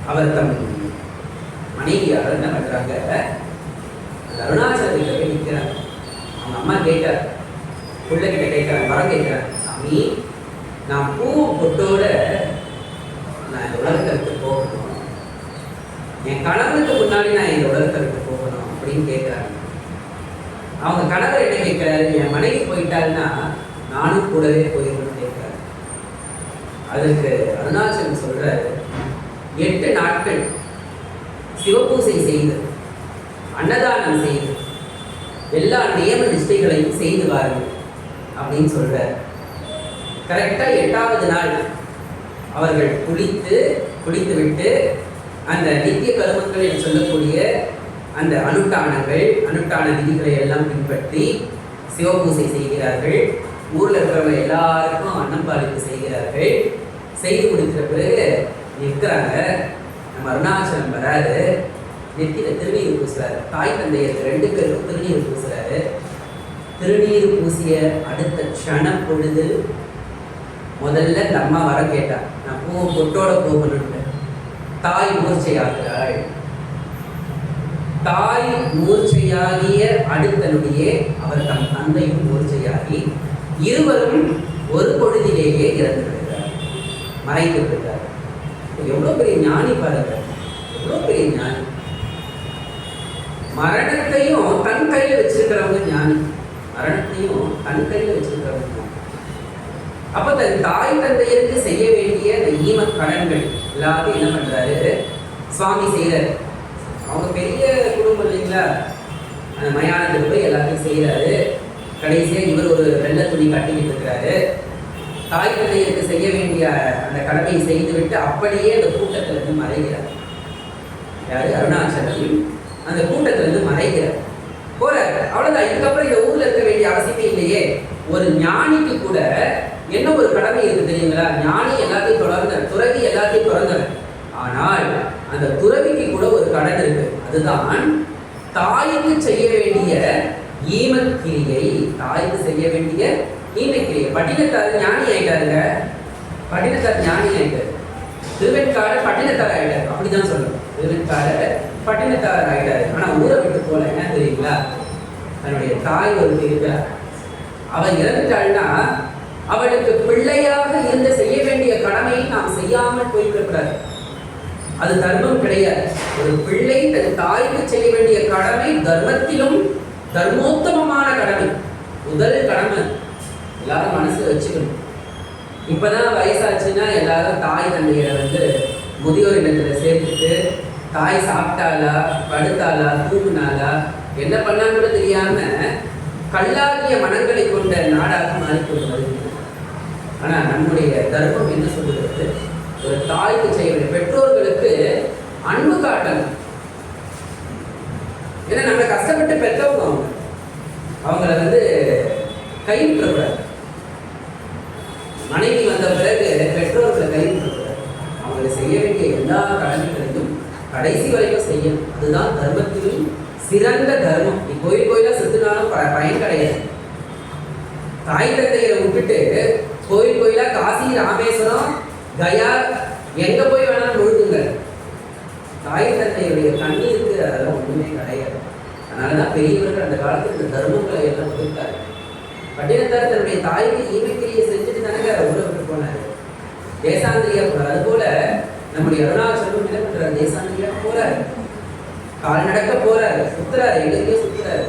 அவர் தம் மனைவியாக என்ன பண்றாங்க, அந்த அருணாச்சலத்துக்கு போய் நிற்கிறாங்க. அவங்க அம்மா கேட்கிறார், பிள்ளைகிட்ட கேட்கிறாங்க, வரம் கேட்கிறாங்க, சாமி நான் பூவும் பொட்டோட நான் இந்த உலகத்திற்கு போகணும், என் கணவனுக்கு முன்னாடி நான் இந்த உலகத்திற்கு போகணும் அப்படின்னு கேட்குறாங்க. அவங்க கணவர் என்ன கேட்கிறாரு, என் மனைவி போயிட்டாருன்னா நானும் கூடவே போயிடணும்னு கேட்கிறாரு. அதுக்கு அருணாச்சலம் சொல்றாரு, 8 நாட்கள் சிவபூசை செய்து அன்னதானம் செய்து எல்லா நியம நிஷ்டைகளையும் செய்து வாருங்கள் அப்படின்னு சொல்றாரு. கரெக்டா 8வது நாள் அவர்கள் குளித்து விட்டு அந்த நித்திய கருமங்கள் என்று சொல்லக்கூடிய அந்த அனுஷ்டான விதிகளை எல்லாம் பின்பற்றி சிவபூசை செய்கிறார்கள். ஊரில் இருக்கிறவங்க எல்லாருக்கும் அன்னம்பாளிப்பு செய்கிறார்கள். செய்து முடிக்கிற பிறகு நிற்கிறாங்க. நம்ம அருணாச்சலம் வராது, நெத்தியில் திருநீர் பூசுறாரு. தாய் தந்தையருக்கு 2 பேருக்கும் திருநீர் பூசுறாரு. திருநீர் பூசிய அடுத்த க்ஷணம் பொழுது முதல்ல இந்த அம்மா வர கேட்டா, நான் பொட்டோட போகணும்னு. தாய் மூர்ச்சை ஆகிறாள். தாய் மூர்ச்சையாகிய அடுத்தனுடைய அவர் தம் தந்தையும் மூர்ச்சையாகி இருவரும் ஒரு பொழுதிலேயே இறந்து விடுகிறார், மறைந்து விடுகிறார். எவ்வளவு பெரிய ஞானி பாருங்க, எவ்வளவு பெரிய ஞானி. மரணத்தையும் தன் கையில வச்சிருக்கிறவங்க ஞானி, மரணத்தையும் தன் கையில வச்சிருக்கிறவங்க ஞானி. அப்ப தன் தாய் தந்தையருக்கு செய்ய வேண்டிய அந்த ஈம கடன்கள் எல்லாத்தையும் என்ன பண்றாரு சுவாமி செய்யறாரு. அவங்க பெரிய குடும்பம் இல்லைங்களா, அந்த மயானத்துக்கு போய் எல்லாத்தையும் செய்யறாரு. கடைசியா இவர் ஒரு வெள்ளை துணி கட்டிக்கிட்டு இருக்கிறாரு. தாய் தந்தையருக்கு செய்ய வேண்டிய அந்த கடமையை செய்துவிட்டு அப்படியே அந்த கூட்டத்துல இருந்து மறைகிறார். யாரு? அருணாச்சலம் அந்த கூட்டத்துல இருந்து மறைகிறார், போறாரு. அவ்வளவுதான். இதுக்கப்புறம் இந்த ஊர்ல இருக்க வேண்டிய அவசியமே இல்லையே. ஒரு ஞானிக்கு கூட என்ன ஒரு கடமை இருக்கு தெரியுங்களா? ஞானி எல்லாத்தையும் தொடர்ந்தார், துறவி எல்லாத்தையும் தொடர்ந்தார். ஆனால் அந்த துறவிக்கு கூட ஒரு கடன் இருக்கு. அதுதான் தாய்க்கு செய்ய வேண்டிய ஈமக்கிரியை, தாய்க்கு செய்ய வேண்டிய ஈமக்கிரியை. பட்டினத்தார் ஞானி ஆயிட்டாருங்க, பட்டினத்தார் ஞானி ஆயிட்டாரு. திருவெண்காடு பட்டினத்தார் ஆயிட்டாரு, அப்படிதான் சொல்லணும். திருவெண்காடு பட்டினத்தார் ஆயிட்டாரு. ஆனா ஊரை விட்டு போல. என்ன தெரியுங்களா? தன்னுடைய தாய் ஒரு இருக்கிறார், அவன் இறந்துட்டாள்னா அவளுக்கு பிள்ளையாக இருந்து செய்ய வேண்டிய கடமையை நாம் செய்யாமல் போய்விடக்கூடாது. அது தர்மம் கிடையாது. ஒரு பிள்ளை தன் தாய்க்கு செய்ய வேண்டிய கடமை தர்மத்திலும் தர்மோத்தமமான கடமை, முதல் கடமை. எல்லாரும் மனசுல வச்சுக்கணும். இப்பதான் வயசாச்சுன்னா எல்லாரும் தாய் தந்தையரை வந்து முதியோர் இல்லத்துல சேர்த்துட்டு தாய் சாப்பிட்டாளா, படுத்தாளா, தூங்குனாளா, என்ன பண்ணான்னு கூட தெரியாம கல்லாகிய மனங்களை கொண்ட நாடாக மாறிக்கொண்டு வருகிறது. ஆனா நம்முடைய தர்மம் என்ன சொல்லுகிறது? ஒரு தாய்க்கு செய்ய வேண்டிய பெற்றோர்களுக்கு அன்பு காட்டணும். ஏன்னா நம்ம கஷ்டப்பட்டு பெற்றவங்க, அவங்கள வந்து கைவிட்டக்கூடாது. மனைவி வந்த பிறகு பெற்றோர்களை கைவிட்டக்கூடாது. அவங்களை செய்ய வேண்டிய எல்லா கடமைகளையும் கடைசி வரைக்கும் செய்யணும். அதுதான் தர்மத்திலும் சிறந்த தர்மம். நீ கோயில் கோயிலா சுத்தினாலும் பயன் கிடையாது. தாய் தந்தையரை விட்டுட்டு கோயில் கோயிலா காசி, ராமேஸ்வரம், கயா எங்க போய் வேணாலும் முழுகுங்க. தாய் தந்தையுடைய கண்ணீருக்கு அதெல்லாம் ஒண்ணுமே கிடையாது. அதனாலதான் பெரியவர்கள் அந்த காலத்துல இந்த தர்மங்களை எல்லாம் கொடுத்தாரு. பட்டினத்தார் தன்னுடைய தாய்க்கு ஈமைக்கிரியை செஞ்சுட்டு தானே உறவுக்கு போனாரு, தேசாந்திரியா போனார். அது போல நம்முடைய அருணாச்சலம் என்ன பண்றாரு? தேசாந்திரியா போறாரு, கால் நடக்க போறாரு, சுத்துறாரு, எங்கேயோ சுத்துறாரு.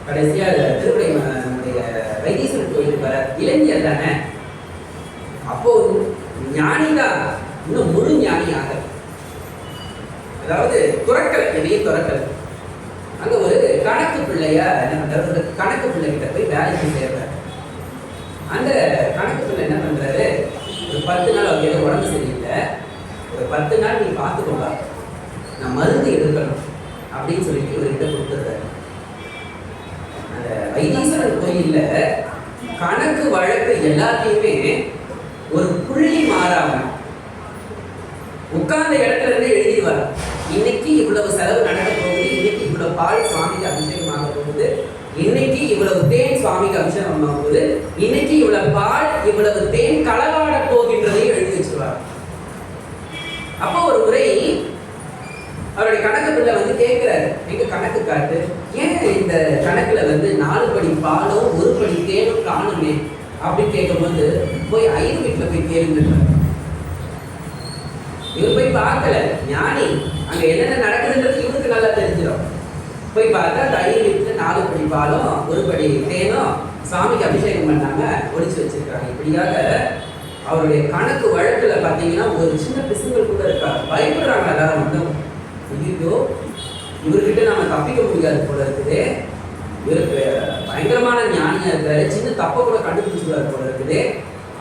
கடைசியா திருவிடை நம்முடைய வைத்தீஸ்வரன் கோயிலுக்கு வர இளைஞர் தானே. அப்போ ஞானிதான், இன்னும் முழு ஞானியாக, அதாவது துறக்கல், எதையும் துறக்கல். அங்க ஒரு கணக்கு பிள்ளையா என்ன பண்றாரு? ஒரு கணக்கு பிள்ளை கிட்ட போய் வேலைக்கு சேர்றாரு. அந்த கணக்கு பிள்ளை என்ன பண்றாரு? ஒரு 10 நாள் அவருக்கு ஏதோ உடம்பு சரியில்லை, ஒரு 10 நாள் நீ பார்த்துக்கோங்க, நான் மருந்து எடுக்கணும் அப்படின்னு சொல்லிட்டு இவர்கிட்ட கொடுத்துருக்காரு. அந்த வைத்தீஸ்வரன் கோயில்ல கணக்கு வழக்கு எல்லாத்தையுமே ஒரு புள்ளி மாறாம உட்கார்ந்த இடத்துல இருந்து எழுதிடுவார். இன்னைக்கு இவ்வளவு செலவு நடக்க போகுது, இன்னைக்கு இவ்வளவு பால் சுவாமிக்கு அபிஷேகம் ஆக போகுது, இன்னைக்கு இவ்வளவு தேன் சுவாமிக்கு அபிஷேகம் ஆக போகுது, இன்னைக்கு இவ்வளவு பால் இவ்வளவு தேன் களவாட போகின்றதையும் எழுதி வச்சிருவார். அப்போ ஒரு முறை அவருடைய கணக்கு பிள்ளை வந்து கேட்கிறாரு, எங்க கணக்கு காட்டு, ஏன் இந்த கணக்குல வந்து 4 படி பாலும் 1 படி தேனும் காணுமே அப்படின்னு கேட்கும்போது, போய் ஐயர் வீட்டுல போய் கேளுங்க. இவர் போய் பார்க்கல, ஞானி, அங்க என்னென்ன நடக்குதுன்றது இவருக்கு நல்லா தெரிஞ்சிடும். போய் பார்த்தா அந்த ஐயர் வீட்டுல 4 படி பாலும் 1 படி தேனும் சுவாமிக்கு அபிஷேகம் பண்ணாங்க, ஒழிச்சு வச்சிருக்காங்க. இப்படியாக அவருடைய கணக்கு வழக்குல பாத்தீங்கன்னா ஒரு சின்ன பிசுங்கள் கூட இருக்காங்க. பயப்படுறாங்க எல்லாரும் வந்தவங்க. ஐயோ, இவர்கிட்ட நாம தப்பிக்க முடியாது போல இருக்குது, இவருக்கு பயங்கரமான ஞானியா இருக்காரு, சின்ன தப்ப கூட கண்டுபிடிச்சுடாரு போல இருக்குது.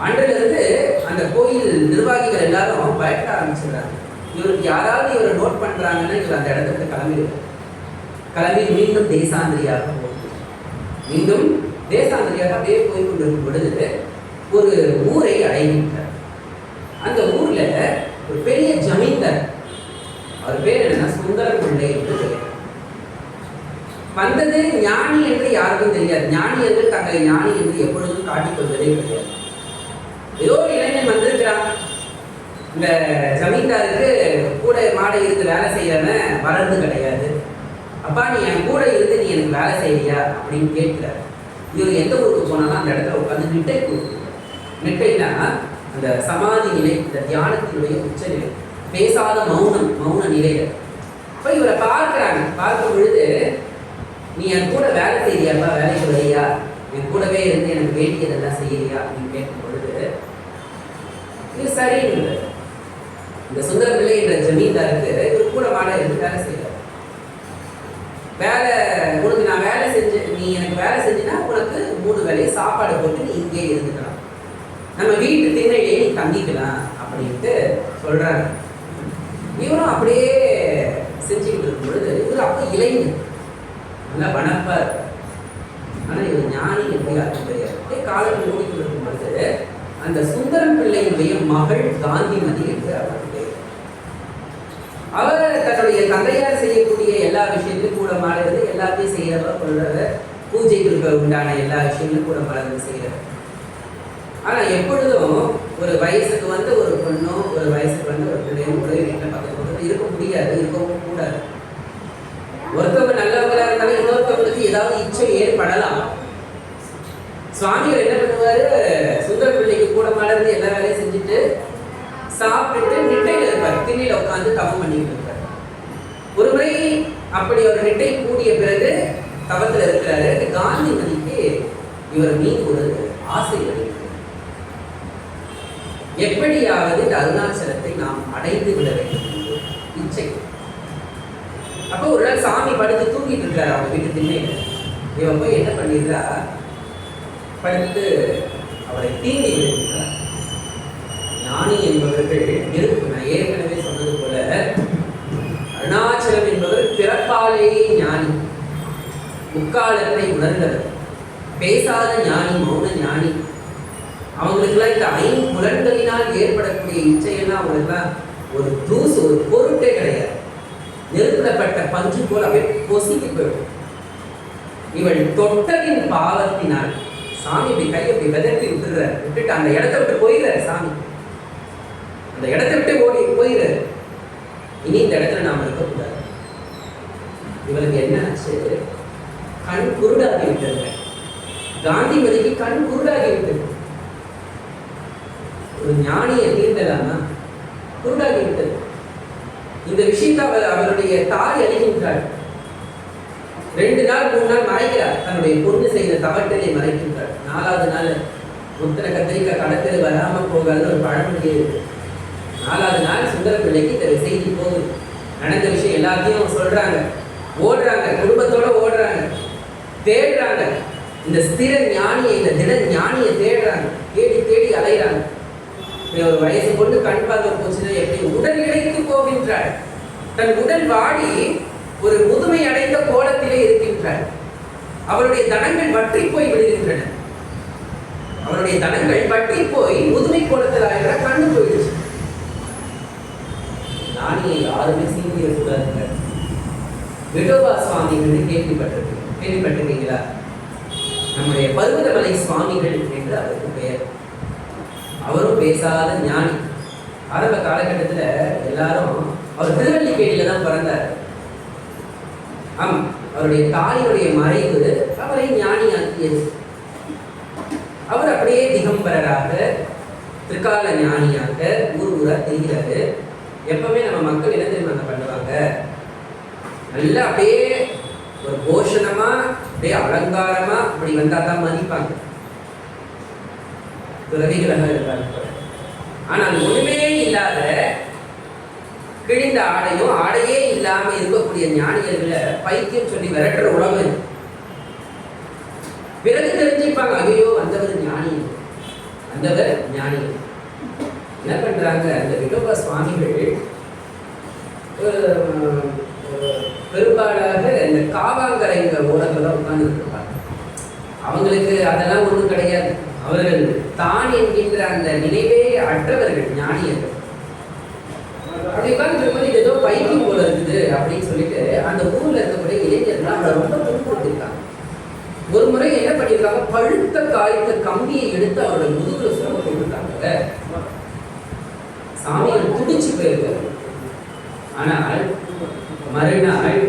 அன்றில இருந்து அந்த கோயில் நிர்வாகிகள் எல்லாரும் பயப்பட ஆரம்பிச்சிடுறாங்க. இவருக்கு யாராவது இவரை நோட் பண்றாங்கன்னா இவர் அந்த இடத்துக்கு கிளம்பி மீண்டும் தேசாந்திரியாக போகுது. மீண்டும் தேசாந்திரியாக அப்படியே போய் கொண்டிருக்கும் பொழுது ஒரு ஊரை அடைகின்றார். அந்த ஊர்ல ஒரு பெரிய ஜமீன்தார், அவர் பேர் என்னன்னா சுந்தரம் பிள்ளை என்று பெயர். வந்தது ஞானி என்று யாருக்கும் தெரியாது. ஞானி என்று தங்களை ஞானி என்று எப்பொழுதும் காட்டிக் கொள்வதே கிடையாது. ஏதோ ஒரு இளைஞன் வந்திருக்கிறான். இந்த ஜமீன்தாருக்கு கூட மாடை இருந்து வேலை செய்யறவன் வளர்ந்து கிடையாது. அப்பா நீ என் கூட இருந்து நீ எனக்கு வேலை செய்யறியா அப்படின்னு கேட்கிறார். இவர் எந்த ஊருக்கு போனாலும் அந்த இடத்துல உட்காந்து நிட்டை கொடுக்குறார். நிட்டைனா அந்த சமாதி நிலை, இந்த தியானத்தினுடைய உச்சநிலை, பேசாத மௌன நிலையில. அப்ப இவரை பார்க்கிறாங்க. பார்க்கும் பொழுது நீ என் கூட வேலை செய்யறியாப்பா, வேலைக்கு வரியா, என் கூடவே இருந்து எனக்கு வேண்டியதெல்லாம் செய்யறியா அப்படின்னு கேட்கும் பொழுது இது சரின்னு இந்த சுந்தரம் பிள்ளை என்ற ஜமீன்தாருக்கு இவர் கூட மாட இருந்து வேலை செய்யறாரு. வேலை உனக்கு நான் வேலை செஞ்சு, நீ எனக்கு வேலை செஞ்சுன்னா உனக்கு 3 வேலையை சாப்பாடு போட்டு நீ இங்கே இருந்துக்கலாம், நம்ம வீட்டு திண்ணையிலே நீ தங்கிக்கலாம் அப்படின்ட்டு சொல்றாங்க. இவரும் அப்படியே செஞ்சுக்கிட்டு இருக்கும் பொழுது இவர் அப்போ இளைஞர், நல்லா வனப்பார். ஆனா இவர் ஞானி எப்படி யாருக்கும் தெரியாது. காலத்தில் ஓடிக்கொண்டு இருக்கும் பொழுது அந்த சுந்தரம் பிள்ளையினுடைய மகள் காந்திமதி என்று அவர் பேர். அவர் தன்னுடைய தந்தையார் செய்யக்கூடிய எல்லா விஷயத்திலும் கூட மாறுறது, எல்லாத்தையும் செய்யறவர், கொள்றவர், பூஜைகளுக்கு உண்டான எல்லா விஷயங்களும் கூட மாறுறது செய்யறவர். ஆனா எப்பொழுதும் ஒரு வயசுக்கு வந்து ஒரு பொண்ணோ, ஒரு வயசுக்கு வந்து ஒரு பிள்ளையும் கூட வீட்டில் பக்கத்து இருக்க முடியாது, இருக்கவும் கூடாது. ஒருத்தவங்க நல்லவங்களா இருந்தாலும் இன்னொருத்தவங்களுக்கு ஏதாவது இச்சை ஏற்படலாம். சுவாமிகள் என்ன பண்ணுவாரு, சுந்தர பிள்ளைக்கு கூட மாறுறது எல்லா வேலையும் செஞ்சுட்டு சாப்பிட்டுட்டு நிட்டையில இருப்பார், திண்ணையில உட்காந்து தவம் பண்ணிட்டு இருப்பார். ஒரு முறை அப்படி ஒரு நிட்டை கூடிய பிறகு தவத்தில் இருக்கிறாரு. காந்திமதிக்கு இவர் மீது ஒரு ஆசை வருகிறது, எப்படியாவது இந்த அருணாச்சலத்தை நாம் அடைந்து விட வேண்டும் இச்சை. அப்போ ஒரு நாள் சாமி படுத்து தூங்கிட்டு இருக்கிறார் அவங்க வீட்டு திண்ணையில. இவன் போய் என்ன பண்ணிடுறா, படுத்து அவரை தீண்டி விடுகிறார். ஞானி என்பவர்கள் நெருப்பு, நான் ஏற்கனவே சொன்னது போல அருணாச்சலம் என்பவர் பிறப்பாலேயே ஞானி, முக்காலத்தை உணர்ந்தவர், பேசாத ஞானி, மௌன ஞானி. அவங்களுக்கெல்லாம் இந்த 5 புலன்களினால் ஏற்படக்கூடிய இச்சையெல்லாம் அவங்களுக்குலாம் ஒரு தூசு, ஒரு பொருட்டே கிடையாது. நெருப்பிடப்பட்ட பஞ்சு போல் அப்படியே பொசுக்கி போயிடும். இவள் தொட்டதின் பாவத்தினால் சாமி இப்படி கையை அப்படி வெதட்டி விட்டுறாரு, விட்டுட்டு அந்த இடத்த விட்டு போயிடுறாரு. சாமி அந்த இடத்த விட்டு ஓடி போயிடுறாரு. இனி இந்த இடத்துல நாம இருக்கக்கூடாது. இவளுக்கு என்ன ஆச்சு, கண் குருடாகி விட்டது. காந்திமதிக்கு கண் குருடாகி விட்டது. ஒரு ஞானியை தீர்ந்தலாமா, குருடாகி விட்டது. இந்த விஷயத்தை அவருடைய தாய் அறிகின்றாள். 2 நாள் 3 நாள் மறைக்கிறார், தன்னுடைய பொண்ணு செய்த தவற்றினை மறைக்கின்றார். 4வது நாள் முத்தனை கத்திரிக்காய் கடத்தில் வராம போகாதுன்னு ஒரு பழமொழி இருக்கு. 4வது நாள் சுந்தர பிள்ளைக்கு இந்த செய்தி போகுது. நடந்த விஷயம் எல்லாத்தையும் சொல்றாங்க, ஓடுறாங்க, குடும்பத்தோட ஓடுறாங்க, தேடுறாங்க. இந்த ஸ்திர ஞானியை, இந்த திட ஞானியை தேடுறாங்க, தேடி தேடி அலைகிறாங்க. ஒரு வயசு பொண்ணு கண் பார்க்க போச்சுன்னா எப்படி உடல் இழைத்து போகின்றாள். தன் உடல் வாடி ஒரு முதுமை அடைந்த கோலத்திலே இருக்கின்றாள். அவருடைய தனங்கள் வற்றி போய் விடுகின்றன. அவருடைய தனங்கள் வற்றி போய் முதுமை கோலத்தில் ஆகிற கண்ணு போயிடுச்சு. ஞானியை யாருமே சீண்டியக்கூடாதுங்க. விடோபா சுவாமிகள் கேள்விப்பட்டிருக்கீங்களா? நம்முடைய பர்வதமலை சுவாமிகள் என்று அவருக்கு பெயர். அவரும் பேசாத ஞானி. ஆரம்ப காலகட்டத்தில் எல்லாரும் அவர் திருவல்லிக்கேணியில தான் பிறந்தார். அவருடைய தாயினுடைய மறைவு அவரை ஞானியாக்கியது. அவர் அப்படியே திகம்பரராக, திரிகால ஞானியாக ஊரா தெரிகிறாரு. எப்பவுமே நம்ம மக்கள் என்ன தெரியுமா பண்ணுவாங்க, நல்லா அப்படியே ஒரு போஷணமா, அப்படியே அலங்காரமா அப்படி வந்தா தான் மதிப்பாங்க, துறவிகளாக இருப்பாங்க. ஆனால் ஒண்ணுமே இல்லாத கிழிந்த ஆடையும் ஆடையே இல்லாம இருக்கக்கூடிய ஞானியர்களை பைத்தியம் சொல்லி விரட்டுற உலகம் இது. பிறகு தெரிஞ்சுப்பாங்க, ஐயோ வந்தவர் ஞானி, வந்தவர் ஞானி. என்ன பண்றாங்க, அந்த விடோபா சுவாமிகள் பெரும்பாலாக இந்த காவாங்கரைங்க ஓரத்துல உட்கார்ந்து இருப்பாங்க. அவங்களுக்கு அதெல்லாம் ஒன்றும் கிடையாது. அவர்கள் தான் என்கின்ற அந்த நினைவே அற்றவர்கள், ஞானியர்கள். அப்படி உட்கார்ந்து ஏதோ பைத்தியம் போல இருக்குது அப்படின்னு சொல்லிட்டு அந்த ஊர்ல இருக்கக்கூடிய இளைஞர்கள் அவரை ரொம்ப துன்புறுத்திருக்காங்க. ஒரு முறை என்ன பண்ணியிருக்காங்க, பழுத்த காய்த்த கம்பியை எடுத்து அவரோட முதுகுல சும போட்டுருக்காங்க. சாமிகள் துடிச்சு போயிருக்காரு. ஆனால் மறுநாள்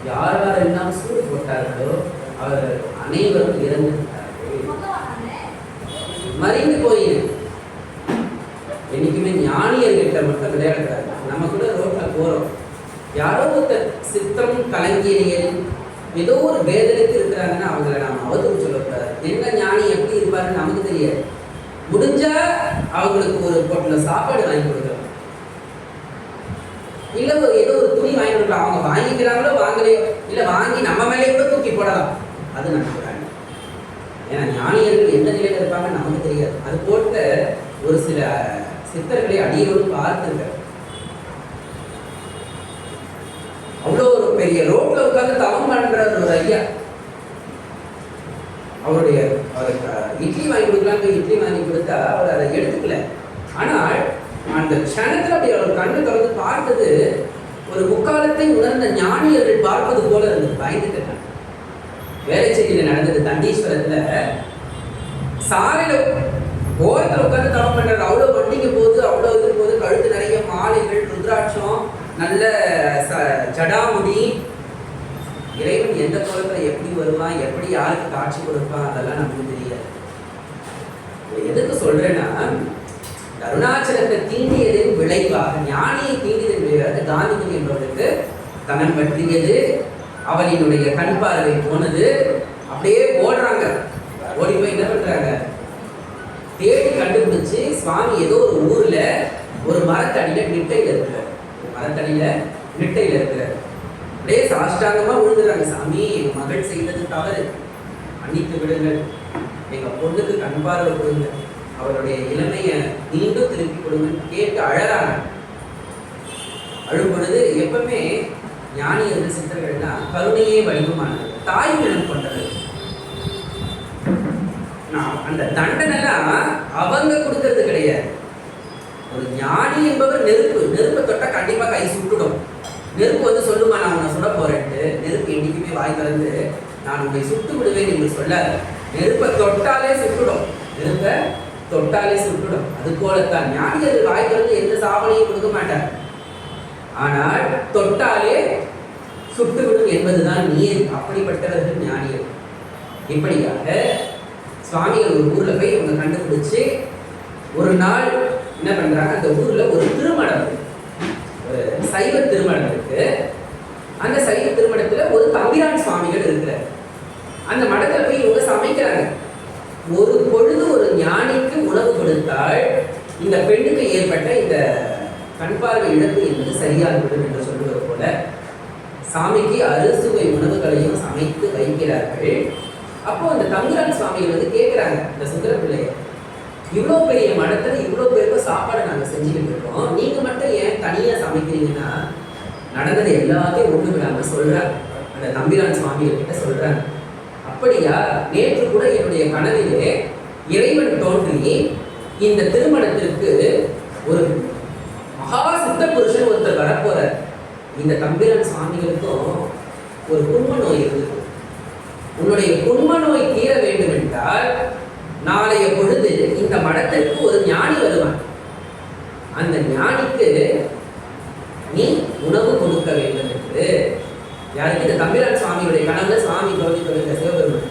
யார் யாரெல்லாம் சூடு போட்டார்களோ அவர்கள் அனைவரும் இறந்து விட்டார்கள், மறைந்து போயிரு. என்னைக்குமே ஞானியர்கிட்ட மட்டும் விளையாடுறாரு. நம்ம கூட ரோட்ல போறோம், யாரோ ஒருத்தர் சித்தம் கலங்கியல் ஏதோ ஒரு வேதனைக்கு இருக்கிறாங்கன்னா அவங்கள நாம அவதூறு சொல்லக்கூடாது. என்ன ஞானி எப்படி இருப்பாருன்னு நமக்கு தெரியாது. முடிஞ்சா அவங்களுக்கு ஒரு பொட்டல சாப்பாடு வாங்கி கொடுக்கலாம், இல்ல ஏதோ ஒரு துணி வாங்கி கொடுக்கலாம். அவங்க வாங்கிக்கிறாங்களோ வாங்கலையோ, இல்ல வாங்கி நம்ம மேலே கூட தூக்கி போடலாம், அது நமக்கு. ஏன்னா ஞானியர்கள் எந்த நிலையில இருப்பாங்க நமக்கு தெரியாது. அது போட்ட ஒரு சில சித்தர்களை அடியோடு பார்த்துருக்க. அவ்வளோ ஒரு பெரிய ரோட்ல உட்கார்ந்து தவம் பண்ற ஒரு ஐயா, அவருக்கு இட்லி வாங்கி கொடுக்கலான்னு இட்லி வாங்கி கொடுத்தா அவர் அதை எடுத்துக்கல. ஆனால் அந்த க்ஷணத்துல அப்படி அவர் கண்ணு திறந்து பார்த்தது ஒரு முக்காலத்தை உணர்ந்த ஞானியர்கள் பார்ப்பது போல இருந்தது. பயந்துட்டு வேலைச்சேரியில நடந்தது. தண்டீஸ்வரத்துல சாலையில ஓரத்தில் உட்கார்ந்து தவம் பண்றாரு. அவ்வளோ வண்டிங்க போது, அவ்வளோ இது போது, கழுத்து நிறைய மாலைகள், ருத்ராட்சம், நல்ல ஜடாமுடி. இறைவன் எந்த கோலத்துல எப்படி வருவான், எப்படி யாருக்கு காட்சி கொடுப்பான், அதெல்லாம் நமக்கு தெரியாது. எதுக்கு சொல்றேன்னா, அருணாச்சலத்தை தீண்டியதின் விளைவாக, ஞானியை தீண்டியதன் விளைவாக காந்திமதி என்பவருக்கு தனம் பற்றியது, அவளினுடைய கண் பார்வை போனது. அப்படியே ஓடுறாங்க, ஓடி போய் என்ன பண்றாங்க, தேடி கண்டுபிடிச்சு சுவாமி ஏதோ ஒரு ஊர்ல ஒரு மரத்தடியில நிட்டையில இருக்கிறார். மரத்தடியில நிட்டையில இருக்கிறார். அப்படியே சாஷ்டாங்கமா விழுந்துறாங்க. சாமி, எங்க மகள் செய்தது தவறு, மன்னித்து விடுங்கள், எங்க பொண்ணுக்கு கண் பார்வை கொடுங்க, அவருடைய இளமைய மீண்டும் திருப்பி கொடுங்க கேட்டு அழறாங்க. அழும் பொழுது எப்பவுமே ஞானியர்கள் சித்தர்கள்னா கருணையே வடிவமானது, தாய் குணம் கொண்டது. அந்த தண்டனைலாம் அவங்க கொடுக்கறது கிடையாது. ஒரு ஞானி என்பவர் நெருப்பை தொட்டா கண்டிப்பா கை சுட்டுடும். நெருப்பு வந்து சொல்லுமா, நான் உன்னை சுட போறேன்ட்டு. நெருப்பு என்னைக்குமே வாய் திறந்து நான் உன்னை சுட்டு விடுவேன் என்று சொல்லாது. நெருப்பை தொட்டாலே சுட்டுடும், நெருப்பை தொட்டாலே சுட்டுடும். அது போலத்தான் ஞானியர்கள் வாய் திறந்து எந்த சாவனையும் கொடுக்க மாட்டார், ஆனால் தொட்டாலே சுட்டுவிடும் என்பதுதான் நீர். அப்படிப்பட்டவர்கள் ஞானியர். இப்படியாக சுவாமிகள் ஒரு ஊர்ல போய் இவங்க கண்டுபிடிச்சு ஒரு நாள் என்ன பண்றாங்க, அந்த ஊர்ல ஒரு திருமணம், ஒரு சைவ திருமணம் இருக்கு. அந்த சைவ திருமணத்துல ஒரு தம்பிரான் சுவாமிகள் இருக்கிறார். அந்த மடத்துல போய் இவங்க சமைக்கிறாங்க. ஒரு பொழுது ஒரு ஞானிக்கு உணவு கொடுத்தால் இந்த பெண்ணுக்கு ஏற்பட்ட இந்த கண் பார்வை இழப்பு என்பது சரியாகிவிடும் என்று சொல்லுவது போல சாமிக்கு அறுசுவை உணவுகளையும் சமைத்து வைக்கிறார்கள். அப்போ அந்த தம்பிரான் சுவாமிகள் வந்து கேட்கிறாங்க, இந்த சுந்தர பிள்ளைய, இவ்வளோ பெரிய மடத்துல இவ்வளோ பேருக்கு சாப்பாடு நாங்கள் செஞ்சுக்கிட்டு இருக்கோம், நீங்க மட்டும் ஏன் தனியா சமைக்கிறீங்கன்னா, நடந்தது எல்லாத்தையும் ஒண்ணு விடாம சொல்றாங்க. அந்த தம்பிரான் சுவாமிகள் கிட்ட சொல்றாங்க, அப்படியா, நேற்று கூட என்னுடைய கனவிலே இறைவன் தோன்றி இந்த திருமணத்திற்கு ஒரு மகா சித்த புருஷன் ஒருத்தர் வரப்போறார். இந்த தம்பிரான் சுவாமிகளுக்கும் ஒரு குண்ம நோய் இருக்கு. உன்னுடைய குண்ம நோய் தீர வேண்டும் என்றால் நாளைய பொழுது இந்த மடத்திற்கு ஒரு ஞானி வருவான். அந்த ஞானிக்கு நீ உணவு கொடுக்க வேண்டும் என்று. யாருக்கு? இந்த தம்பிரான் சுவாமியுடைய கனவுல சுவாமி தோன்றி சொல்லுங்க சிவபெருமான்.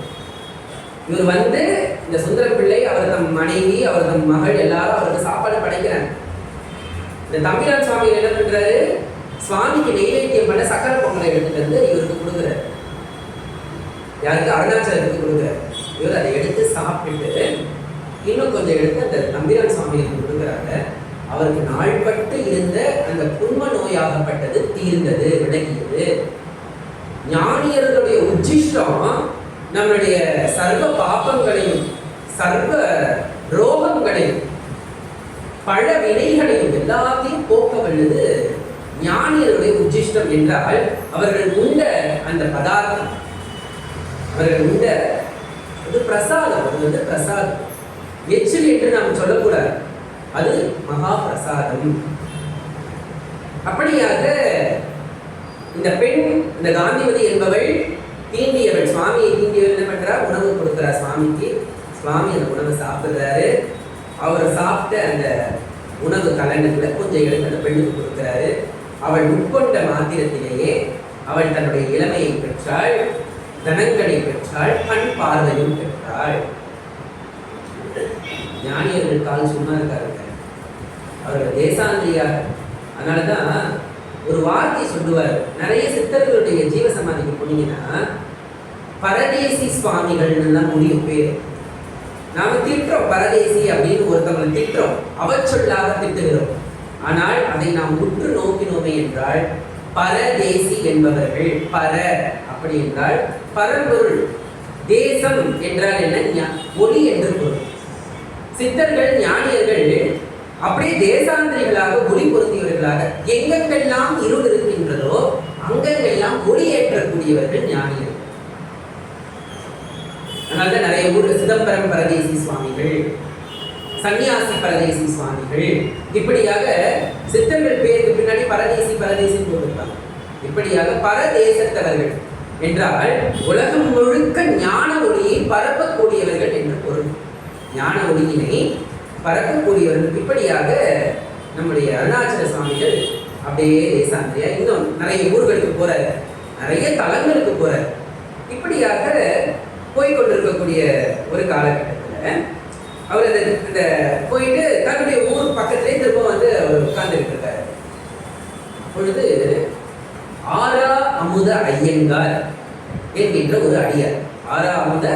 இவர் வந்து இந்த சுந்தர பிள்ளை, அவர் தம் மனைவி, அவர் தம் மகள் எல்லாரும் அவருக்கு சாப்பாடு படைக்கிறாங்க. இந்த தம்பிரான் சுவாமிகள் என்ன பண்றாரு, சுவாமிக்கு நெய்வேத்தியம் பண்ண சக்கரை பொங்கலை எடுத்துட்டு வந்து இவருக்கு கொடுக்குறாரு. யாருக்கு? அருணாச்சலத்துக்கு கொடுக்குறாரு. இவர் அதை எடுத்து சாப்பிட்டு இன்னும் கொஞ்சம் எடுத்து அந்த தம்பிரான் சுவாமிகளுக்கு கொடுக்குறாங்க. அவருக்கு நாள்பட்டு இருந்த அந்த குண்ம நோயாகப்பட்டது தீர்ந்தது, விலகியது. ஞானியர்களுடைய உச்சிஷ்டம் நம்மளுடைய சர்வ பாப்பங்களையும் சர்வ ரோகங்களையும் பல வினைகளையும் எல்லாத்தையும் போக்க வல்லது ஞானியருடைய உச்சிஷ்டம் என்றால் அவர்கள் உண்ட அந்த பதார்த்தம், அவர்கள் உண்ட அது பிரசாதம். அது வந்து பிரசாதம், எச்சில் என்று நாம் சொல்லக்கூடாது, அது மகா பிரசாதம். அப்படியாக இந்த பெண், இந்த காந்திமதி என்பவள் தீண்டியவள், சுவாமியை தீண்டியவள் என்ன பண்றா, உணவு கொடுக்குறா சுவாமிக்கு. சுவாமி அந்த உணவை சாப்பிடுறாரு. அவர் சாப்பிட்ட அந்த உணவு கலண்டத்துல கொஞ்சம் எடுத்து அந்த பெண்ணுக்கு கொடுக்குறாரு. அவள் உட்கொண்ட மாத்திரத்திலேயே அவள் தன்னுடைய இளமையை பெற்றாள், தனங்களை பெற்றாள், கண் பார்வையும் பெற்றாள். ஞானியர்கள் கால் சும்மா இருக்காருங்க, அவர்கள் தேசாந்திரியார். அதனாலதான் ஒரு வார்த்தை சொல்லுவார். நிறைய சித்தர்களுடைய ஜீவ சமாதிக்கு போனீங்கன்னா பரதேசி சுவாமிகள்னு தான் முடியும் பேர். நாம திட்டுறோம் பரதேசி அப்படின்னு ஒருத்தவங்களை திட்டுறோம், அவச்சொல்லாக திட்டுகிறோம். ஆனால் அதை நாம் உற்று நோக்கினோமே என்றால் பரதேசி என்பவர்கள், பர அப்படி என்றால் பரம்பொருள், தேசம் என்றால் என்ன, ஒளி என்று பொருள். சித்தர்கள் ஞானியர்கள் அப்படியே தேசாந்திரிகளாக ஒளி பொருந்தியவர்களாக, எங்கெங்கெல்லாம் இருள் இருக்கின்றதோ அங்கெங்கெல்லாம் ஒளி ஏற்றக்கூடியவர்கள் ஞானியர்கள். அதனால நிறைய ஊர்ல சிதம்பரம் பரதேசி சுவாமிகள், சன்னியாசி பரதேசி சுவாமிகள், இப்படியாக சித்தர்கள் பேருக்கு பின்னாடி பரதேசி பரதேசி போட்டிருக்காங்க. இப்படியாக பரதேசத்தவர்கள் என்றால் உலகம் முழுக்க ஞான ஒளியை பரப்பக்கூடியவர்கள் என்று பொருள். ஞான ஒளியினை பரப்பக்கூடியவர்கள். இப்படியாக நம்முடைய அருணாச்சல சுவாமிகள் அப்படியே தேசாந்திரியா இன்னும் நிறைய ஊர்களுக்கு போறாரு, நிறைய தலங்களுக்கு போறாரு. இப்படியாக போய்கொண்டிருக்கக்கூடிய ஒரு காலகட்டத்தில் அவர் இந்த போயிட்டு தன்னுடைய ஊர் பக்கத்திலே திரும்ப வந்து அவர் உட்கார்ந்துட்டு இருக்காரு. அப்பொழுது ஆரா அமுத ஐயங்கார் என்கின்ற ஒரு அடியார், ஆரா அமுத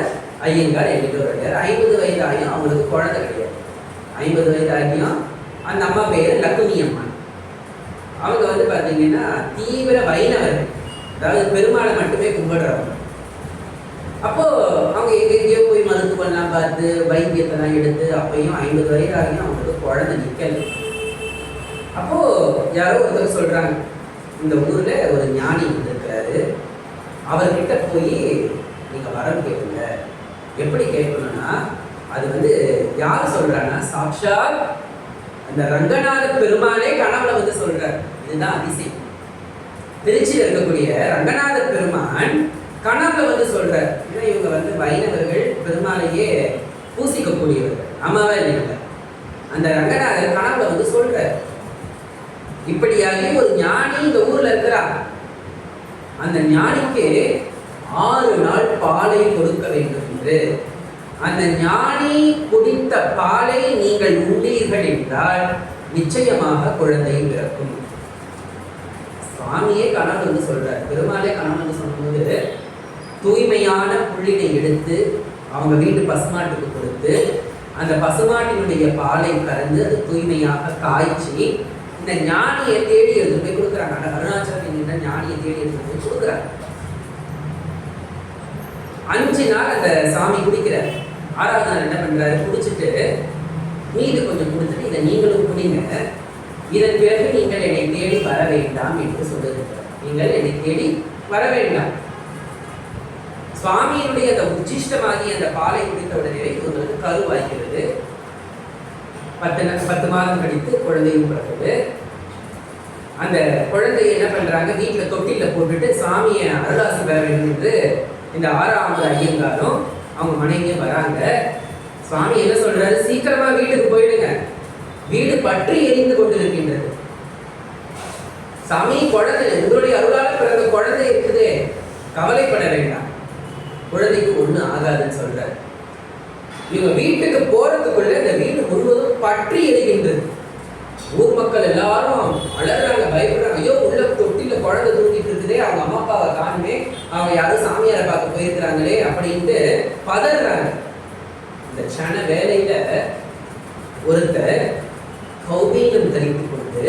ஐயங்கார் என்கின்ற ஒரு அடியார், 50 வயது ஆகியும் அவங்களுக்கு குழந்தை கிடையாது. 50 வயது ஆகியும் அந்த அம்மா பேர் லக்குமி அம்மா. அவங்க வந்து பார்த்தீங்கன்னா தீவிர வைணவர்கள், அதாவது பெருமாளை மட்டுமே கும்பிடுறவங்க. அப்போ அவங்க எங்கெங்கேயோ போய் மருத்துவம்லாம் பார்த்து வைத்தியத்தெல்லாம் எடுத்து அப்பையும் 50 வயது ஆகியும் அவங்களுக்கு குழந்தை நிற்கல. அப்போ யாரோ ஒருத்தர் சொல்றாங்க, இந்த ஊர்ல ஒரு ஞானி வந்திருக்கிறாரு, அவர்கிட்ட போய் நீங்க வரம் கேட்குங்க. எப்படி கேட்கணும்னா, அது வந்து யார் சொல்றாங்கன்னா சாட்சாத் அந்த ரங்கநாத பெருமாளே கனவுல வந்து சொல்றாரு. இதுதான் அதிசயம். திருச்சியில் இருக்கக்கூடிய ரங்கநாத பெருமான் கனவுல வந்து சொல்றார். ஏன்னா இவங்க வந்து வைணவர்கள், பெருமாளையே பூசிக்கக்கூடியவர்கள், அம்மாவே இல்லை. அந்த ரங்கநாதர் கனவுல வந்து சொல்றார், இப்படியாகி ஒரு ஞானி இந்த ஊர்ல இருக்கிறார், அந்த ஞானிக்கு 6 நாள் பாலை கொடுக்க வேண்டும் என்று. அந்த ஞானி குடித்த பாலை நீங்கள் உண்டீர்கள் என்றால் நிச்சயமாக குழந்தை பிறக்கும். சுவாமியே கனவு வந்து சொல்றார், பெருமாளே கனவு வந்து சொல்லும்போது தூய்மையான புள்ளினை எடுத்து அவங்க வீட்டு பசுமாட்டுக்கு கொடுத்து அந்த பசுமாட்டினுடைய பாலை கறந்து அது தூய்மையாக காய்ச்சி இந்த ஞானியை தேடி எடுத்து போய் கொடுக்குறாங்க. அருணாச்சலம் என்கின்ற ஞானியை தேடி எடுத்து போய் கொடுக்குறாங்க. 5 நாள் அந்த சாமி குடிக்கிறார். 6வது நாள் என்ன பண்றாரு, குடிச்சிட்டு மீது கொஞ்சம் கொடுத்துட்டு இதை நீங்களும் குடிங்க, இதன் பிறகு நீங்கள் என்னை தேடி வர வேண்டாம் என்று சொல்லுகிறார். நீங்கள் என்னை தேடி வர வேண்டாம். சுவாமியினுடைய அந்த உச்சிஷ்டமாகி அந்த பாலை குடித்த உடனே இவங்களுக்கு கருவாய்க்கிறது. 10 மாதம் கழித்து குழந்தையும் பிறகுது. அந்த குழந்தையை என்ன பண்றாங்க, வீட்டில் தொட்டில போட்டுட்டு சாமியை அருளாசி பெற வேண்டும் என்று இந்த 6வது ஐயங்காரும் அவங்க மனைவியும் வராங்க. சுவாமி என்ன சொல்றாரு, சீக்கிரமா வீட்டுக்கு போயிடுங்க, வீடு பற்றி எரிந்து கொண்டிருக்கின்றது. சாமி குழந்தை, உங்களுடைய அருளால பிறந்த குழந்தை இருக்குது, கவலைப்பட வேண்டாம், குழந்தைக்கு ஒன்றும் ஆகாதுன்னு சொல்றாரு. இவங்க வீட்டுக்கு போறதுக்குள்ள இந்த வீடு முழுவதும் பற்றி எரிகின்றது. ஊர் மக்கள் எல்லாரும் அலறாங்க, பயப்படுறாங்க. ஐயோ, உள்ள தொட்டில குழந்தை தூங்கிட்டு இருக்குதே, அவங்க அம்மா அப்பாவை காணுமே, அவங்க யாரும் சாமியாரை பார்க்க போயிருக்கிறாங்களே அப்படின்ட்டு பதறாங்க. இந்த சன வேலையில ஒருத்தர் கௌபீனம் தரித்து கொண்டு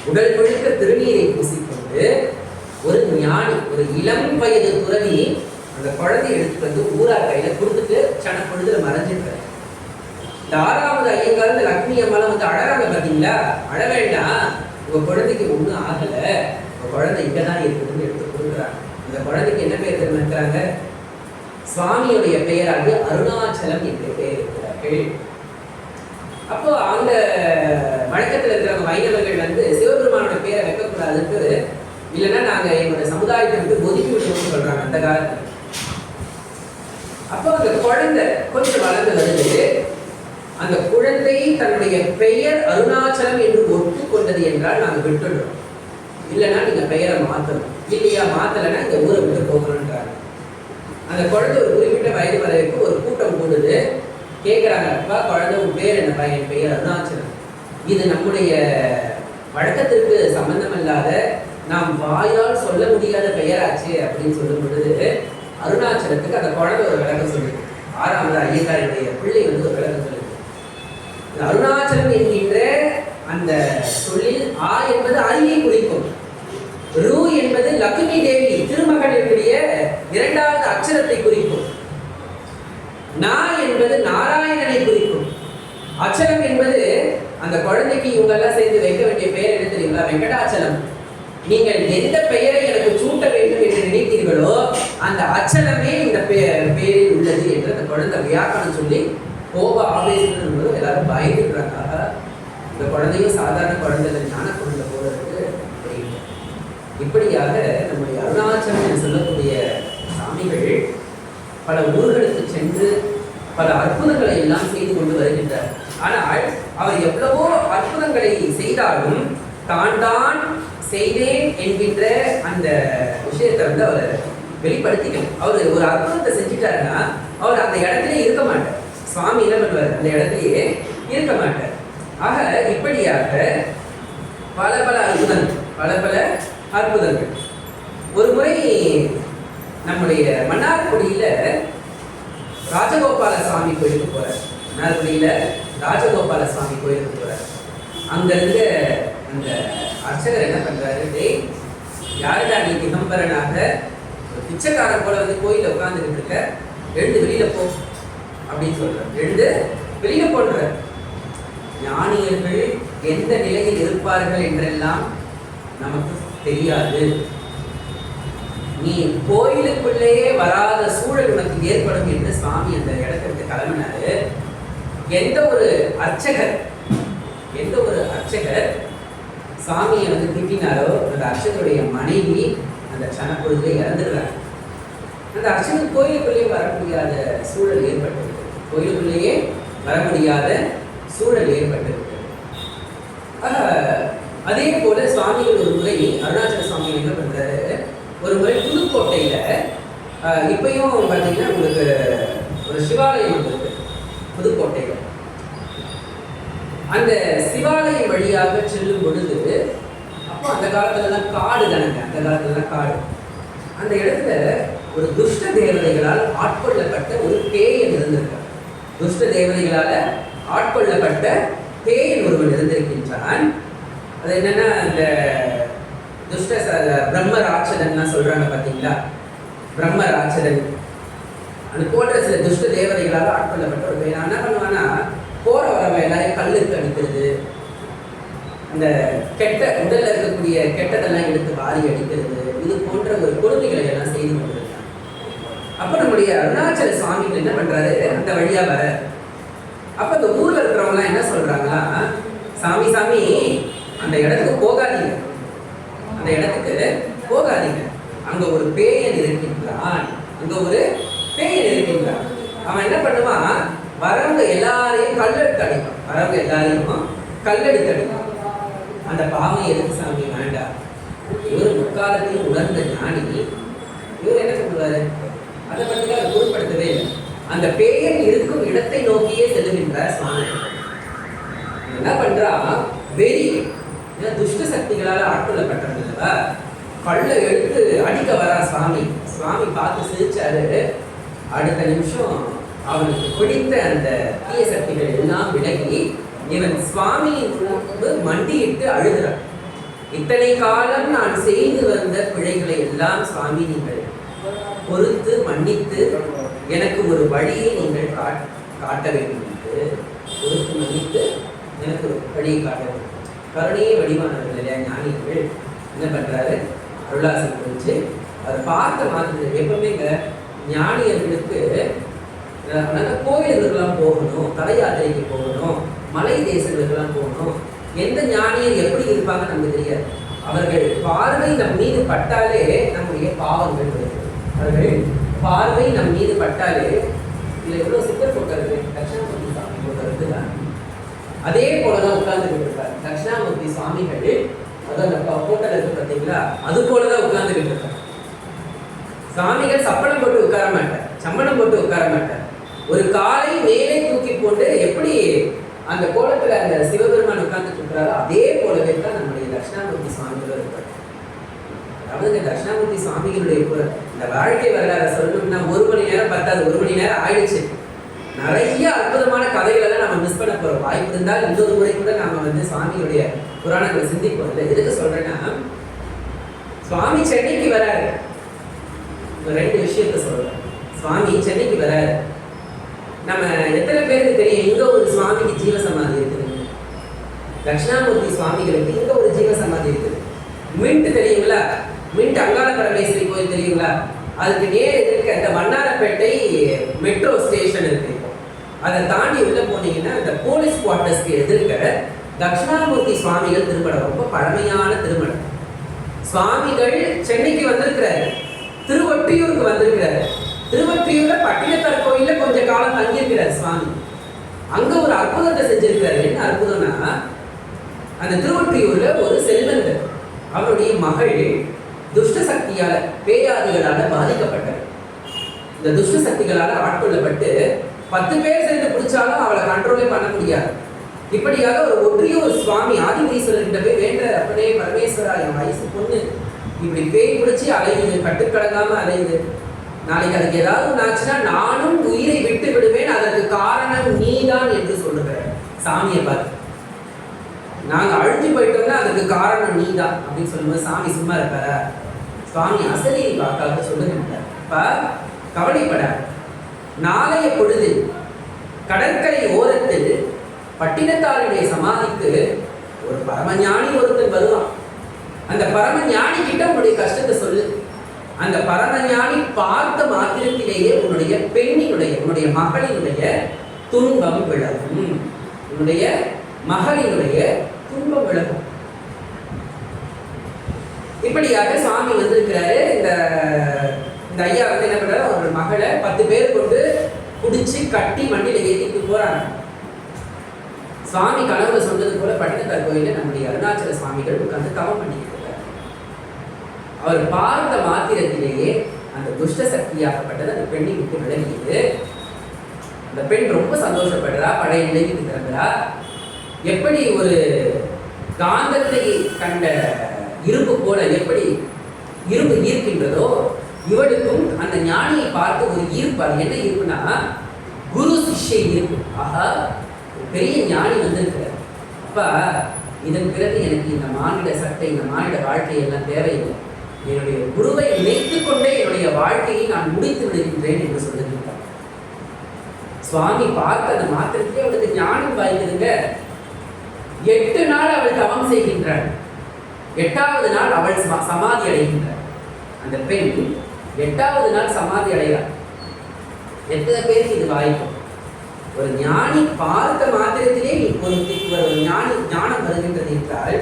உடல் முழுக்க திருநீரை பூசிக்கொண்டு ஒரு ஞானி, ஒரு இளம் வயது துறவி அந்த குழந்தையை எடுத்துட்டு வந்து ஊரார் கையில கொடுத்துட்டு சன பொழுதுல மறைஞ்சிருக்காரு. இந்த 6வது ஐயங்கார் இந்த லக்ஷ்மி அம்மாலாம் வந்து அழறாங்க. பார்த்தீங்களா, அழ வேண்டாம், உங்க குழந்தைக்கு ஒன்றும் ஆகல, உங்க குழந்தை இங்கதான் இருக்குதுன்னு எடுத்து கொடுக்குறாங்க. இந்த குழந்தைக்கு என்ன பெயர் தெரிஞ்சுக்கிறாங்க, சுவாமியுடைய பெயராக அருணாச்சலம் என்று பெயர் இருக்கிறார்கள். அப்போ அந்த வழக்கத்தில் இருக்கிறவங்க வைணவர்கள் வந்து சிவபெருமானோட பேரை வைக்கக்கூடாதுன்னு, இல்லைன்னா நாங்க எங்களோட சமுதாயத்தை வந்து ஒதுக்கி விட்டோம்னு சொல்றாங்க அந்த காலத்துல. அப்போ அந்த குழந்தை கொஞ்சம் வளர்ந்து வருது. அந்த குழந்தை தன்னுடைய பெயர் அருணாச்சலம் என்று ஒத்துக்கொண்டது என்றால் நாங்கள் விட்டுடுறோம். இல்லைன்னா நீங்க பெயரை மாற்றணும், இல்லையா மாத்தலைன்னா இந்த ஊரை விட்டு போகணுன்றாங்க. அந்த குழந்தை ஒரு குறிப்பிட்ட வயது வரைக்கும் ஒரு கூட்டம் கூடுது, கேட்குறாங்க, அப்பா குழந்தை உன் பேர் என்னப்பா? என் பெயர் அருணாச்சலம். இது நம்முடைய வழக்கத்திற்கு சம்பந்தமில்லாத, நாம் வாயால் சொல்ல முடியாத பெயராச்சு அப்படின்னு சொல்லும் பொழுது அருணாச்சலத்துக்கு அந்த குழந்தை ஒரு விளக்கம் சொல்லுது. 6வது ஐயங்காருடைய பிள்ளை வந்து ஒரு விளக்கம் சொல்லுது. அருணாச்சலம் என்கின்ற அந்த சொல்லில் ஆ என்பது அரியை குறிக்கும், ரூ என்பது லக்ஷ்மி தேவி திருமகளினுடைய 2வது அட்சரத்தை குறிக்கும், நா என்பது நாராயணனை குறிக்கும், அச்சலம் என்பது அந்த குழந்தைக்கு இவங்க எல்லாம் சேர்ந்து வைக்க வேண்டிய பெயர் என்ன தெரியுங்களா? வெங்கடாச்சலம். நீங்கள் எந்த பெயரை எனக்கு சூட்ட வேண்டும் என்று நினைத்தீர்களோ அந்த அச்சலமே இந்த பெயரில் உள்ளது என்று அந்த குழந்தை வியாக்கணம் சொல்லி கோப ஆவேசம் எல்லாரும் பயந்துடுறாங்க. இந்த குழந்தையும் சாதாரண குழந்தை ஞான குழந்தை போறதுக்கு இப்படியாக நம்முடைய அருணாச்சலம் என்று சொல்லக்கூடிய சாமிகள் பல ஊர்களுக்கு சென்று பல அற்புதங்களை எல்லாம் செய்து கொண்டு வருகின்றார். ஆனால் அவர் எவ்வளவோ அற்புதங்களை செய்தாலும் தான் செய்தேன் என்கின்ற அந்த விஷயத்தை வந்து அவர் வெளிப்படுத்திக்கணும். அவர் ஒரு அற்புதத்தை செஞ்சுட்டாருன்னா அவர் அந்த இடத்திலே இருக்க மாட்டார். சுவாமி என்ன பண்ணுவார்? அந்த இடத்திலேயே இருக்க மாட்டார். ஆக இப்படியாக பல அற்புதங்கள். ஒரு முறை நம்முடைய மன்னார்குடியில ராஜகோபால சுவாமி கோயிலுக்கு போறார். மன்னார்குடியில ராஜகோபால சுவாமி கோயிலுக்கு போறார். அங்க இருக்க அந்த அர்ச்சகர் என்ன பண்றாரு? டேய், யாருடா நீ திகம்பரனாக பிச்சைக்காரன் போல வந்து கோயில உட்கார்ந்துட்டு இருக்க, எழுந்து வெளியில போ அப்படின்னு சொல்றார். எழுந்து வெளியில போன்ற ஞானியர்கள் எந்த நிலையில் இருப்பார்கள் என்றெல்லாம் நமக்கு தெரியாது. நீ கோயிலுக்குள்ளேயே வராத சூழல் உனக்கு ஏற்படும் என்று சுவாமி அந்த இடத்திற்கு கிளம்பினாரு. எந்த ஒரு அர்ச்சகர் சாமியை வந்து திட்டினாரோ அந்த அர்ச்சகருடைய மனைவி அந்த சனப்பொழுதுல இறந்துடுறாங்க. அந்த அர்ச்சகர் கோயிலுக்குள்ளேயே வர முடியாத சூழல் ஏற்பட்டிருக்கு. அதே போல சுவாமிகள் ஒரு முறை அருணாச்சல சுவாமி என்ன பண்றாரு? ஒரு முறை புதுக்கோட்டையில இப்பயும் பார்த்தீங்கன்னா உங்களுக்கு ஒரு சிவாலயம் இருக்கு புதுக்கோட்டையில. அந்த சிவாலயம் வழியாக செல்லும் பொழுது, அப்போ அந்த காலத்துலலாம் காடு தானங்க, காடு. அந்த இடத்துல ஒரு துஷ்ட தேவதைகளால் ஆட்கொள்ளப்பட்ட ஒரு பேயன் இருந்திருக்கார். துஷ்ட தேவதைகளால ஆட்கொள்ளப்பட்ட பேயன் ஒருவன் இருந்திருக்கின்றான். அது என்னன்னா, இந்த துஷ்ட பிரம்மராட்சதன் சொல்றாங்க பார்த்தீங்களா? பிரம்மராட்சதன் அது போன்ற சில துஷ்ட தேவதைகளால் ஆட்கொள்ளப்பட்ட ஒரு பேயன் என்ன பண்ணுவான்னா, போற வரவ எல்லாரையும் கல்லுக்கு அடிக்கிறது, அந்த கெட்ட உடல்ல இருக்கக்கூடிய கெட்டதெல்லாம் எடுத்து வாரி அடிக்கிறது, இது போன்ற ஒரு கொடுமைகளை எல்லாம் செய்து கொண்டிருக்காங்க. அப்ப நம்முடைய அருணாச்சல சுவாமிகள் என்ன பண்றாரு? அந்த வழியா வர அப்ப இந்த ஊர்ல இருக்கிறவங்க எல்லாம் என்ன சொல்றாங்கன்னா, சாமி அந்த இடத்துக்கு போகாதீங்க, அங்க ஒரு பேயன் இருக்கின்றான். அவன் என்ன பண்ணுவான்? வரவங்க எல்லாரையும் கல்லெடுத்து அடிப்பான். அந்த பாவம் எதுக்கு சாமி? வேண்டாம். இவர் முற்காலத்தில் உணர்ந்த ஞானி. இவர் என்ன சொல்லுவாரு? அதை பற்றி அவர் பொருட்படுத்தவே இல்லை. அந்த பேயன் இருக்கும் இடத்தை நோக்கியே செல்லுகின்றார் சுவாமி. என்ன பண்றா? வெறி துஷ்ட சக்திகளால் ஆட்கொள்ளப்பட்டதுல்லவா, கல்லை எடுத்து அடிக்க வரா சுவாமி. பார்த்து சிரிச்சாரு. அடுத்த நிமிஷம் அவனுக்கு பிடித்த அந்த தீய சக்திகள் எல்லாம் விலகி இவன் சுவாமியின் முன்பு மண்டியிட்டு அழுகிறான். இத்தனை காலம் நான் செய்து வந்த பிழைகளை எல்லாம் சுவாமி நீங்கள் பொறுத்து மன்னித்து எனக்கு ஒரு வழியை நீங்கள் காட்ட வேண்டும் என்று பொறுத்து மன்னித்து எனக்கு ஒரு வழியை காட்ட வேண்டும். கருணையே வடிவானவர்கள் இல்லையா ஞானிகள் என்ன பண்றாரு? அருளாசம் குறிச்சு அதை பார்த்த மாதிரி எப்பவுமே ஞானியர்களுக்கு கோவில்களுக்கெல்லாம் போகணும், தல யாத்திரைக்கு போகணும், மலை தேசங்களுக்கெல்லாம் போகணும். எந்த ஞானியர் எப்படி இருப்பாங்க நமக்கு தெரியாது. அவர்கள் பார்வை நம் மீது பட்டாலே நம்முடைய பாவங்கள் வருகிறது. இதுல எவ்வளவு சித்தர் போட்டோ இருக்கு, தட்சிணாமூர்த்தி சுவாமி போட்டோ இருக்குதான். அதே போலதான் உட்கார்ந்து இருக்கார். தட்சிணாமூர்த்தி சுவாமிகள் அது அந்த ஹோட்டல் இருக்கு பார்த்தீங்களா, அது போலதான் உட்கார்ந்துகிட்டு இருக்காங்க. சுவாமிகள் சப்பளம் போட்டு உட்கார மாட்டார், சம்மணம் போட்டு உட்கார மாட்டார். ஒரு காலை மேலே தூக்கி போட்டு எப்படி அந்த கோலத்துல அந்த சிவபெருமான் உட்கார்ந்துட்டு இருக்கிறாரோ அதே போலவே தான் நம்முடைய தட்சிணாமூர்த்தி சுவாமிகளும் இருப்பார். அதாவது இந்த தட்சிணாமூர்த்தி சுவாமிகளுடைய இந்த வாழ்க்கை வரலாறு சொல்லணும்னா 1 மணி நேரம் பத்தாது, 1 மணி நேரம் ஆயிடுச்சு. நிறைய அற்புதமான கதைகளை நம்ம மிஸ் பண்ண போறோம். வாய்ப்பு இருந்தால் இன்னொரு முறை கூட நாம சுவாமியுடைய புராணங்களை சிந்திப்போம். இல்லை எதுக்கு சொல்றேன்னா, சுவாமி சென்னைக்கு வராரு. 2 விஷயத்த சொல்றேன். சுவாமி சென்னைக்கு வராரு. நம்ம எத்தனை பேருக்கு தெரியும் இங்க ஒரு சுவாமிக்கு ஜீவசமாதி இருக்குது? தட்சிணாமூர்த்தி சுவாமிகளுக்கு இங்க ஒரு ஜீவசமாதி இருக்குது. மின்ட் தெரியுங்களா? மின்ட் அங்காள பரமேஸ்வரி கோயில் தெரியுங்களா? அதுக்கு நேர் எதிர்க்க இந்த வண்ணாரப்பேட்டை மெட்ரோ ஸ்டேஷன் இருக்கு. அதை தாண்டி உள்ள போனீங்கன்னா இந்த போலீஸ் குவார்டர்ஸ்க்கு எதிர்க்க தட்சிணாமூர்த்தி சுவாமிகள் திருமணம், ரொம்ப பழமையான திருமணம். சுவாமிகள் சென்னைக்கு வந்திருக்கிறாரு, திருவொற்றியூருக்கு வந்திருக்கிறாரு. திருவொற்றியூர்ல பட்டினத்தார் கோயில்ல கொஞ்ச காலம் தங்கியிருக்கிறார் சுவாமி. அங்க ஒரு அற்புதத்தை செஞ்சிருக்கிறாரு. என்ன அற்புதம்னா, அந்த திருவொற்றியூர்ல ஒரு செல்வந்தர், அவருடைய மகள் துஷ்ட சக்தியால, பேயாதிகளால பாதிக்கப்பட்டார். இந்த துஷ்ட சக்திகளால ஆட்கொள்ளப்பட்டு 10 பேர் சேர்ந்து பிடிச்சாலும் அவளை கண்ட்ரோலே பண்ண முடியாது. இப்படியாக ஒரு ஒற்றியூர் சுவாமி ஆதிபுரீஸ்வரர்கிட்ட போய் வேண்ட, அப்பனே பரமேஸ்வரா, என் வயசு பொண்ணு இப்படி பேய் பிடிச்சி அலையுது, கட்டுக்கடங்காம அலையுது, நாளைக்கு அதுக்கு ஏதாவது ஒன்று ஆச்சுன்னா நானும் உயிரை விட்டு விடுவேன், அதற்கு காரணம் நீதான் என்று சொல்லுகிறார் சாமியை பார்த்து. நாங்க அழிஞ்சு போயிட்டோம்னா அதுக்கு காரணம் நீதான் அப்படின்னு சொல்லும்போது சாமி சும்மா இருப்பார? சுவாமி அசலி பார்க்காத சொல்லுங்க. இப்ப கவலைப்படாது. நாளைய பொழுதில் கடற்கரை ஓரத்தில் பட்டினத்தாருடைய சமாதிக்கு ஒரு பரமஞானி ஒருத்தன் வருவான். அந்த பரமஞானி கிட்ட உன்னுடைய கஷ்டத்தை சொல்லு. அந்த பரமஞானி பார்த்த மாத்திரத்திலேயே உன்னுடைய பெண்ணினுடைய, உன்னுடைய மகளினுடைய துன்பம் விலகும். உன்னுடைய மகளினுடைய துன்பம் விலகும். இப்படியாக சுவாமி வந்திருக்கிறாரு. இந்த ஐயா என்ன பண்றாரு, அவரோட மகளை 10 பேர் கொண்டு குடிச்சு கட்டி வண்டியில ஏற்றிட்டு போறாங்க. சுவாமி கனவுல சொன்னது போல பட்டினத்தார் கோயில நம்முடைய அருணாச்சல சுவாமிகள் உட்கார்ந்து தவம் பண்ணிக்கிட்டு இருக்காரு. அவர் பார்த்த மாத்திரத்திலேயே அந்த துஷ்ட சக்தியாகப்பட்டது அந்த பெண்ணை விட்டு விலகியது. அந்த பெண் ரொம்ப சந்தோஷப்படுறா, பழைய நிலைக்கு திரும்புறா. எப்படி ஒரு காந்தத்தை கண்ட இரும்பு போல எப்படி இரும்பு ஈர்க்கின்றதோ, இவளுக்கும் அந்த ஞானியை பார்த்து ஒரு ஈர்ப்பு. அது என்ன ஈர்ப்புனா, குரு சிஷ்ய ஈர்ப்பு. ஆஹா, பெரிய ஞானி வந்திருக்கிறார். அப்ப இதன் பிறகு எனக்கு இந்த மானிட சட்டை, இந்த மானிட வாழ்க்கை எல்லாம் தேவையில்லை. என்னுடைய குருவை நினைத்து கொண்டே என்னுடைய வாழ்க்கையை நான் முடித்து விடுகின்றேன் என்று சொல்லுகின்றார். சுவாமி பார்த்த அந்த மாத்திரத்திலே அவளுக்கு ஞானம் வாய்ந்ததுங்க. 8 நாள் அவள் தவம் செய்கின்றாள். 8வது நாள் அவள் சமாதி அடைகின்றாள். அந்த பெண் 8வது நாள் சமாதி அடைகிறாள். எத்தனை பேருக்கு இது வாய்ப்பு? ஒரு ஞானி பார்த்த மாத்திரத்திலே ஒரு ஞானம் வருகின்றது என்றால்,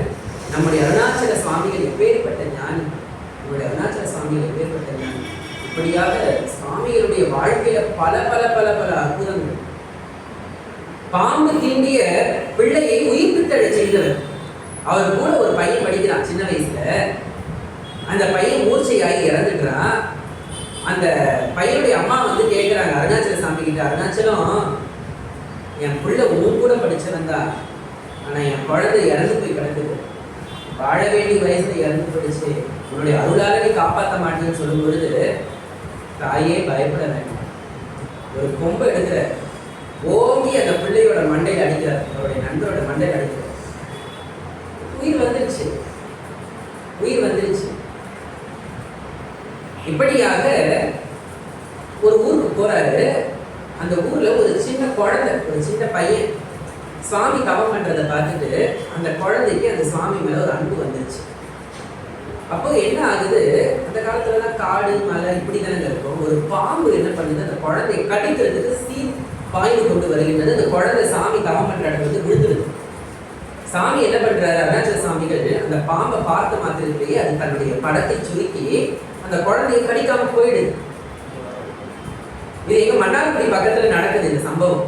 நம்முடைய அருணாச்சல சுவாமிகள் எப்பேற்பட்ட ஞானி, நம்முடைய அருணாச்சல சுவாமிகள் எப்பேற்பட்ட ஞானி. இப்படியாக சுவாமிகளுடைய வாழ்க்கையில பல பல பல பல அற்புதங்கள். பாம்பு தீண்டிய பிள்ளையை உயிர்ப்பித்தடை செய்தவர். அவர் கூட ஒரு பையன் படிக்கிறான் சின்ன வயசுல. அந்த பையன் மூர்ச்சையாகி இறந்துடுறான். அந்த பையனுடைய அம்மா கேட்குறாங்க அருணாச்சல சாமி கிட்ட, அருணாச்சலம், என் பிள்ளை உன் கூட படிச்சவன் தான், ஆனால் என் குழந்தை இறந்து போய் கிடக்குது, வாழ வேண்டிய வயசுல இறந்து போயிடுச்சு, உன்னுடைய அருளால நீ காப்பாற்ற மாட்டேன்னு சொல்லும் பொழுது தாயே பயப்பட வேண்டாம். ஒரு கொம்பை எடுக்கிற ஓங்கி அந்த பிள்ளையோட மண்டையில் அடிக்கிறார், அவருடைய நண்பரோட மண்டையில் அடிக்கிறார். உயிர் வந்துருச்சு, உயிர் வந்துருச்சு. இப்படியாக ஒரு ஊருக்கு போறாரு. அந்த ஊர்ல ஒரு சின்ன குழந்தை, ஒரு சின்ன பையன் சுவாமி தவம் பண்றதை பார்த்துட்டு அந்த குழந்தைக்கு அந்த சுவாமி மேல ஒரு அன்பு வந்துருச்சு. அப்போ என்ன ஆகுது, அந்த காலத்துலலாம் காடு மலை இப்படி தானே இருக்கும். ஒரு பாம்பு என்ன பண்ணுது, அந்த குழந்தைய கடிக்கிறதுக்கு பாய்ந்து கொண்டு வருகின்றது. அந்த குழந்தை சாமி தவம் பண்ற இடத்துல விழுந்துருது. சாமி என்ன பண்றாரு, அருணாச்சல சாமிகள் அந்த பாம்பை பார்த்த மாத்திரத்திலேயே அது தன்னுடைய படத்தை சுருக்கி அந்த குழந்தையை கடிக்காம போயிடுது. இது எங்க மன்னார்குடி பக்கத்துல நடக்குது இந்த சம்பவம்.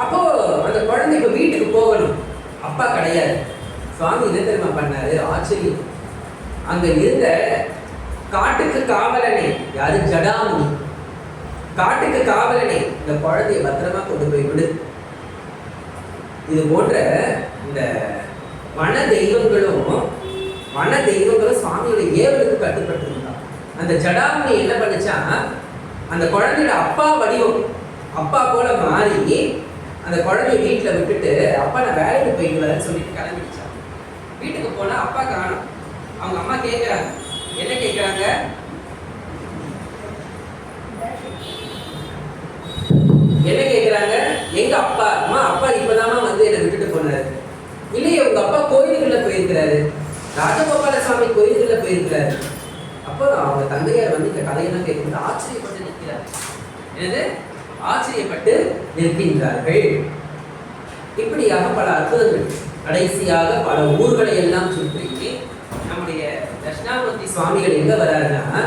அப்போ அந்த குழந்தை இப்ப வீட்டுக்கு போகணும், அப்பா கிடையாது. சுவாமி என்ன தெரியுமா பண்ணாரு? ஆச்சரியம். அங்க இருந்த காட்டுக்கு காவலனே, யாரு? ஜடாமுனி. காட்டுக்கு காவலனே, இந்த குழந்தைய பத்திரமா கொண்டு போய் விடு. இது போன்ற இந்த வன தெய்வங்களும் சுவாமியோட ஏவலுக்கு கட்டுப்பட்டு இருந்தான். அந்த ஜடாமுனி என்ன பண்ணுச்சா, அந்த குழந்தையோட அப்பா வடிவம், அப்பா போல மாறி அந்த குழந்தைய வீட்டில் விட்டுட்டு, அப்பா நான் வேலைக்கு போயிட்டு வரேன்னு சொல்லிட்டு கிளம்பிடுச்சான். வீட்டுக்கு போனா அப்பா காணும். அவங்க அம்மா கேட்குறாங்க. என்ன கேட்குறாங்க? என்ன கேட்குறாங்க? எங்க அப்பா? அம்மா, அப்பா இப்பதாமா வந்து என்னை விட்டுட்டு போனாரு. இல்லையே, உங்க அப்பா கோயிலுக்குள்ள போயிருக்கிறாரு, ராஜகோபால சுவாமி கோயிலுக்குள்ள போயிருக்கிறாரு. அப்போ அவங்க தந்தையார் வந்து இந்த கதையெல்லாம் கேட்கும்போது ஆச்சரியப்பட்டு நிற்கிறார். என்னது? ஆச்சரியப்பட்டு நிற்கின்றார்கள். இப்படியாக பல அற்புதங்கள். கடைசியாக பல ஊர்களை எல்லாம் சுற்றி நம்முடைய தட்சிணாமூர்த்தி சுவாமிகள் எங்க வராருன்னா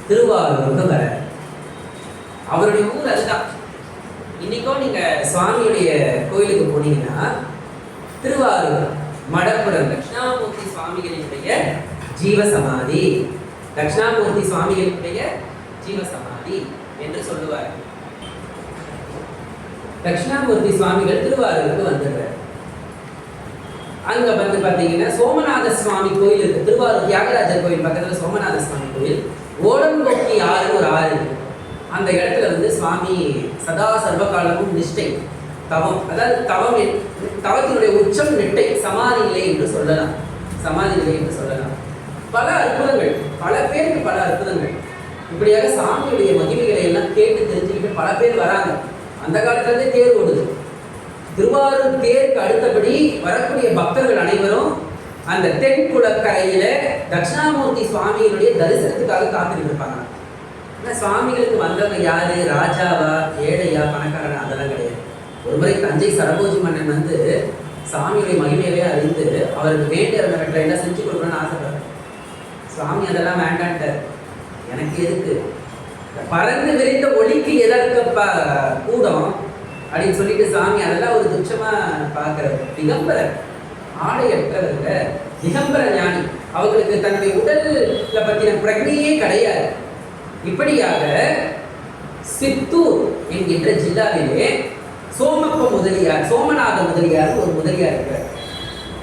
திருவாரூருக்கு வராரு. அவருடைய ஊர் அதுதான். இன்னைக்கும் நீங்க சுவாமியுடைய கோயிலுக்கு போனீங்கன்னா திருவாரூர் மடப்புறம் தட்சிணாமூர்த்தி சுவாமிகளினுடைய ஜீவசமாதி, தட்சிணாமூர்த்தி சுவாமிகளினுடைய ஜீவசமாதி என்று சொல்லுவார். தட்சிணாமூர்த்தி சுவாமிகள் திருவாரூருக்கு வந்துடுறார். அங்க வந்து பாத்தீங்கன்னா சோமநாத சுவாமி கோயில் இருக்கு. திருவாரூர் தியாகராஜர் கோயில் பக்கத்துல சோமநாத சுவாமி கோயில். ஓடங்கோக்கி ஆறு ஒரு ஆறு இருக்கு. அந்த இடத்துல வந்து சுவாமி சதா சர்வகாலமும் நிஷ்டை, தவம், அதாவது தவத்தினுடைய உச்சம் நிட்டை, சமாதி நிலை என்று சொல்லலாம். சமாதி நிலை என்று சொல்லலாம். பல அற்புதங்கள், பல பேருக்கு பல அற்புதங்கள். இப்படியாக சாமியுடைய மகிமைகளை எல்லாம் கேட்டு தெரிஞ்சுக்கிட்டு பல பேர் வராங்க. அந்த காலத்துல இருந்தே தேர் ஓடுது. திருவாரூர் தேருக்கு அடுத்தபடி வரக்கூடிய பக்தர்கள் அனைவரும் அந்த தென்குளக்கரையில தட்சிணாமூர்த்தி சுவாமிகளுடைய தரிசனத்துக்காக காத்துக்கிட்டு இருப்பாங்க. சுவாமிகளுக்கு வந்தவங்க யாரு? ராஜாவா, ஏழையா, பணக்காரனா? அதெல்லாம் கிடையாது. ஒரு முறை தஞ்சை சரபோஜி மன்னன் வந்து சாமியுடைய மகிமையவே அறிந்து அவருக்கு வேண்டியவற்றை எல்லாம் செஞ்சு கொடுக்கணும்னு ஆசைப்படுறார். சுவாமி அதெல்லாம் வேண்டான்ட்டார். எனக்கு எதுக்கு? பறந்து விரிந்த ஒளிக்கு எதற்கப்பா கூடம் அப்படின்னு சொல்லிட்டு சாமி அதெல்லாம் ஒரு துச்சமா பார்க்கிறவர். திகம்பரர், ஆடையற்றவர்ல திகம்பர ஞானி. அவர்களுக்கு தன்னுடைய உடல்ல பற்றின பிரக்னையே கிடையாது. இப்படியாக சித்தூர் என்கின்ற ஜில்லாவிலே சோமப்ப முதலியார், சோமநாத முதலியார் ஒரு முதலியார் இருக்கிறார்.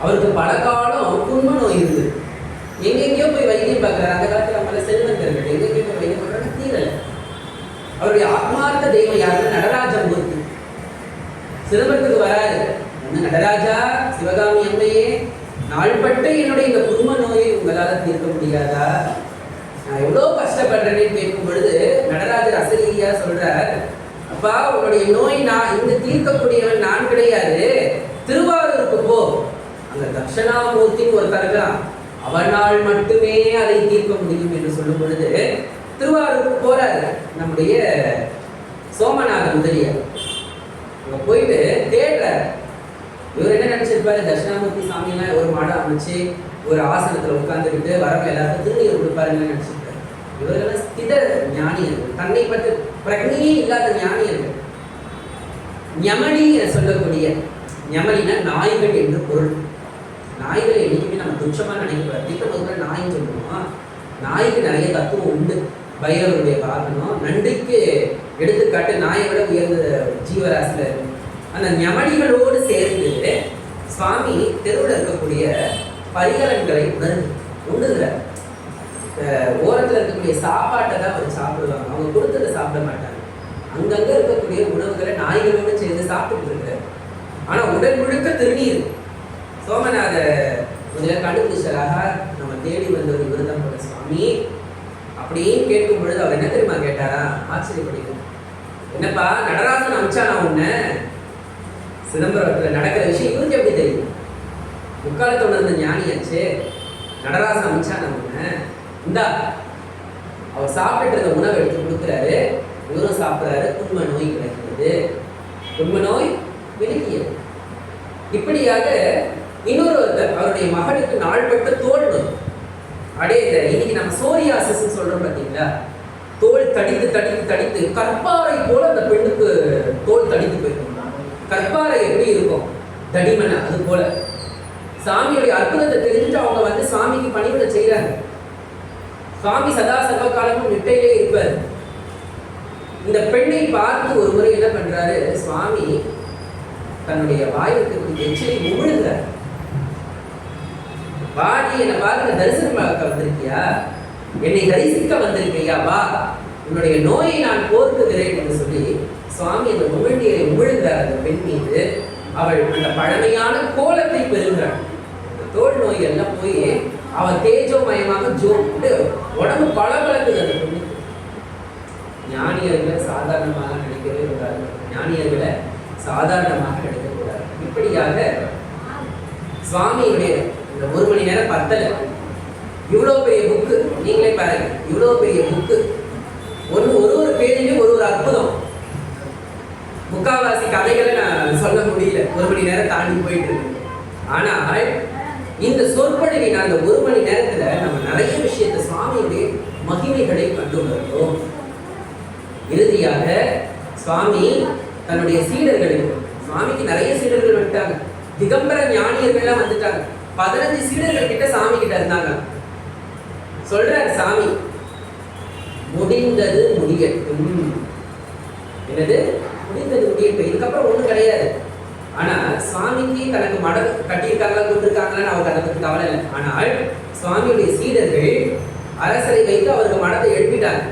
அவருக்கு பல காலம் குன்ம நோய் இருந்தது. எங்கெங்கேயோ போய் வைத்தியம் பார்க்கிறார். அந்த காலத்தில் நம்மள செல்வந்தர்கள் எங்கெங்கேயோ போய் வைத்தியம் பார்க்கறாங்க, தீரல. அவருடைய ஆத்மார்த்த தெய்வம் யாருன்னு நடராஜமூர்த்தி. சிதம்பரத்துக்கு வராது. நடராஜா, சிவகாமி அம்மையே, நாள்பட்டு என்னுடைய இந்த குடும்ப நோயை உங்களால் தீர்க்க முடியாதா? நான் எவ்வளோ கஷ்டப்படுறேன்னு கேட்கும் பொழுது நடராஜர் அசரீதியா சொல்றார், அப்பா உன்னுடைய நோய் நான் இந்த தீர்க்கக்கூடியவன் நான் கிடையாது, திருவாரூருக்கு போ, அங்க தட்சிணாமூர்த்தின்னு ஒரு தருகிறான், அவனால் மட்டுமே அதை தீர்க்க முடியும் என்று சொல்லும் பொழுது திருவாரூருக்கு போறாரு நம்முடைய சோமநாத முதலியார். அங்க போயிட்டு தேடுறாரு. இவர் என்ன நினைச்சிருப்பாரு? தட்சிணாமூர்த்தி சாமியெல்லாம் ஒரு மாடம் அமைச்சு ஒரு ஆசனத்துல உட்கார்ந்துக்கிட்டு வரவங்க எல்லாருக்கும் திருநீர் கொடுப்பாருன்னு நினைச்சிருப்பாரு. இவர்கள் ஸ்தித ஞானியர்கள், தன்னை பற்றி பிரக்னையே இல்லாத ஞானியர்கள். ஞமலி சொல்லக்கூடிய, ஞமலினா நாய்கள் என்று பொருள். நாய்களை என்னைக்குமே நம்ம துச்சமா நினைக்கக்கூடாது. திட்டப்போது நாயின்னு சொல்லுவோம். நாய்க்கு நிறைய தத்துவம் உண்டு. பைரவருடைய பார்க்கணும். நன்றிக்கு எடுத்துக்காட்டு நாயை விட உயர்ந்த ஜீவராசில இருக்கும். அந்த ஞமலிகளோடு சேர்ந்து சுவாமி தெருவில் இருக்கக்கூடிய பரிகலன்களை உண்டுகிறார். ஓரத்தில் இருக்கக்கூடிய சாப்பாட்டை தான் அவர் சாப்பிடுவாங்க. அவங்க கொடுத்ததை சாப்பிட மாட்டாங்க. அங்கங்க இருக்கக்கூடிய உணவுகளை நாய்களோடு சேர்ந்து சாப்பிட்டு இருக்கிறார். ஆனா உடல் முழுக்க திருநீர். சோமநாத முதல்ல கண்டுபிடிச்சராக நம்ம தேடி வந்த ஒரு விருதம் போல சுவாமி அப்படின்னு கேட்கும் பொழுது அவர் என்ன தெரியுமா கேட்டாரா? ஆச்சரியப்படுகிறோம். என்னப்பா நடராசன் அமிச்சானா உன்ன? சிதம்பரத்தில் நடக்கிற விஷயம் இவருக்கு எப்படி தெரியும்? முக்காலத்தோட இருந்த ஞானியாச்சு. நடராசன் அமிச்சானா உன்ன? இந்தா அவர் சாப்பிட்டு இருந்த உணவை எடுத்து கொடுக்குறாரு. இவரும் சாப்பிட்றாரு. குன்ம நோய் கிடைக்கிறது. குன்ம நோய் விலகியது. இப்படியாக இன்னொருத்தர் அவருடைய மகனுக்கு நாள்பட்டு தோல் நோய். அடே இன்னைக்கு நம்ம சோரியாசிஸ் சொல்றோம் பார்த்தீங்களா? தோல் தடித்து தடித்து தடித்து கற்பாறை போல அந்த பெண்ணுக்கு தோல் தடித்து போயிருக்கும். கற்பாறை எப்படி இருக்கும்? தடிமன அது போல சாமியுடைய அற்புதத்தை தெரிஞ்சுட்டு அவங்க வந்து சுவாமிக்கு பணிவிட செய்யறாங்க. சுவாமி சதா சர்வ காலமும் நிட்டையிலே இருப்பார். இந்த பெண்ணை பார்த்து ஒரு முறை என்ன பண்றாரு, சுவாமி தன்னுடைய வாயுக்கு எச்சிலை உமிழுகிறார். வாடி என்னை பார்த்து தரிசனம் பார்க்க வந்திருக்கியா, என்னை தரிசிக்க வந்திருக்கியா, வா, உன்னுடைய நோயை நான் போர்க்குகிறேன் என்று சொல்லி சுவாமி அந்த உமிழ்நீரை உமிழ்கிறார் அந்த பெண் மீது. அவள் அந்த பழமையான கோலத்தை பெறுகிறாள். தோல் நோய் எல்லாம் போய் அவள் தேஜோமயமாக ஜோட்டு உடம்பு பளபளக்குது அந்த பெண்ணு. ஞானியர்களை சாதாரணமாக நடிக்கவே கூடாது, ஞானியர்களை சாதாரணமாக நடிக்கக்கூடாது. இப்படியாக சுவாமியுடைய இந்த 1 மணி நேரம் பத்தல, இவ்வளோ பெரிய புக்கு, நீங்களே பாருங்க, இவ்வளோ பெரிய புக்கு, ஒரு பேஜிலையும் ஒரு அற்புதம். முக்காவாசி கதைகளை நான் சொல்ல முடியல, 1 மணி நேரம் தாண்டி போயிட்டு இருக்கு. ஆனால் இந்த சொற்பொழிவின் அந்த 1 மணி நேரத்துல நம்ம நிறைய விஷயத்தை சுவாமியுடைய மகிமைகளை கண்டுள்ளோம். இறுதியாக சுவாமி தன்னுடைய சீடர்களுக்கு, சுவாமிக்கு நிறைய சீடர்கள் வந்துட்டாங்க, திகம்பர ஞானியர்கள்லாம் வந்துட்டாங்க. 15 சீடர்கள் கிட்ட சாமி கிட்ட இருந்தாங்க. சொல்றாரு சாமி, முடிந்தது முடியட்டும். என்னது முடிந்தது முடியட்டும், இதுக்கப்புறம் ஒண்ணும் கிடையாது. ஆனா சுவாமிக்கு தனக்கு மடம் கட்டியிருக்காங்களா கொடுத்துருக்காங்களான்னு அவர் அதை பற்றி கவலை இல்லை. ஆனால் சுவாமியுடைய சீடர்கள் அரசரை வைத்து அவருக்கு மடத்தை எழுப்பிட்டாங்க.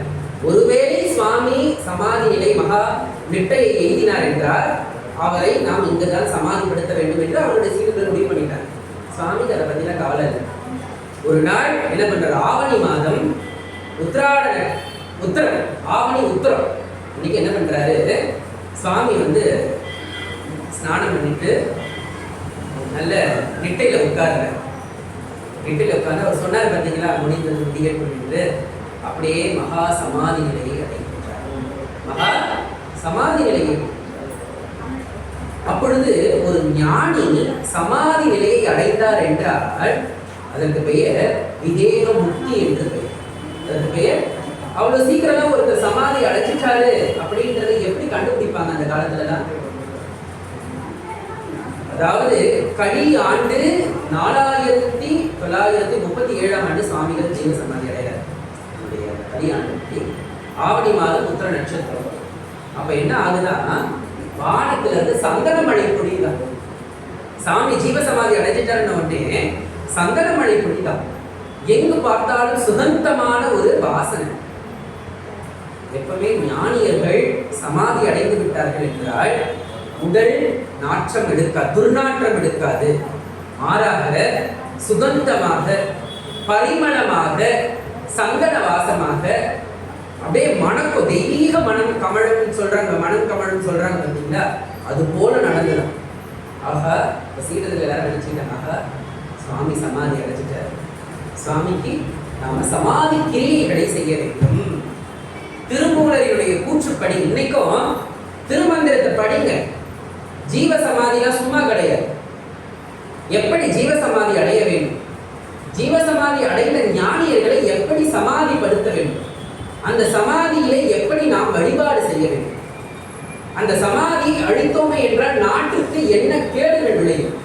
ஒருவேளை சுவாமி சமாதி நிலை மகா நிட்டையை எய்தினார் என்றால் அவரை நாம் இங்குதான் சமாதிப்படுத்த வேண்டும் என்று அவருடைய சீடர்கள் முடிவு பண்ணிட்டாங்க. சுவாமிக்கு அதை பற்றின கவலை இல்லை. ஒரு நாள் என்ன பண்றாரு, ஆவணி மாதம் உத்திரம், ஆவணி உத்திரம் இன்னைக்கு என்ன பண்றாரு, சுவாமி வந்து ஸ்நானம் பண்ணிட்டு நல்ல நிட்டையில உட்கார்றாரு. நிட்டையில உட்கார்ந்து அவர் சொன்னார் பார்த்தீங்களா, முடிந்தது முடியட்டு, அப்படியே மகா சமாதி நிலையை அடைகின்றார். மகா சமாதி நிலையை. அப்பொழுது ஒரு ஞானி சமாதி நிலையை அடைந்தார் என்றால் அதற்கு பெயர் விதேக முக்தி என்று பெயர். அதற்கு பெயர், அவ்வளவு சீக்கிரமா ஒருத்தர் சமாதி அடைச்சிட்டாரு அப்படின்றதை எப்படி கண்டுபிடிப்பாங்க அந்த காலத்துலதான்? அதாவது கலி ஆண்டு 4937ஆம் ஆண்டு சுவாமிகள் ஜீவ சமாதி அடைகிறார். கலி ஆண்டு ஆவணி மாதம் உத்திர நட்சத்திரம். அப்ப என்ன ஆகுதா, வானத்துல இருந்து சந்தன மழை பொழிதான். சாமி ஜீவ சமாதி அடைஞ்சிட்டாருன்னு உடனே சந்தன மழை பொழிதான். எங்கு பார்த்தாலும் சுகந்தமான ஒரு வாசனை. எப்பவுமே ஞானியர்கள் சமாதி அடைந்து விட்டார்கள் என்றால் உடல் நாற்றம் எடுக்காது, துர்நாற்றம் எடுக்காது. மாறாக சுகந்தமாக, பரிமளமாக, சங்கட வாசமாக, அப்படியே மணக்கோ தெய்வீக மனம் கமழும் சொல்றாங்க, மனம் கமழும் சொல்றாங்க பார்த்தீங்களா, அது போல நடந்துடும். ஆகா, சீடர்கள் எல்லாரும் நினைச்சுட்டாங்க, ஆகா சுவாமி சமாதி அடைச்சிட்டார், சுவாமிக்கு நாம சமாதி கிரியைகளை செய்ய வேண்டும். திருமூலருடைய கூற்றுப்படி இன்னைக்கும் திருமந்திரத்தை படிங்க. ஜீவ சமாதிலாம் சும்மா கிடையாது. எப்படி ஜீவ சமாதி அடைய வேண்டும், ஜீவ சமாதி அடைந்த ஞானியர்களை எப்படி சமாதிப்படுத்த வேண்டும், அந்த சமாதியிலே எப்படி நாம் வழிபாடு செய்ய வேண்டும், அந்த சமாதி அழித்தோமே என்றால் நாட்டுக்கு என்ன கேடுகள் விளையும்,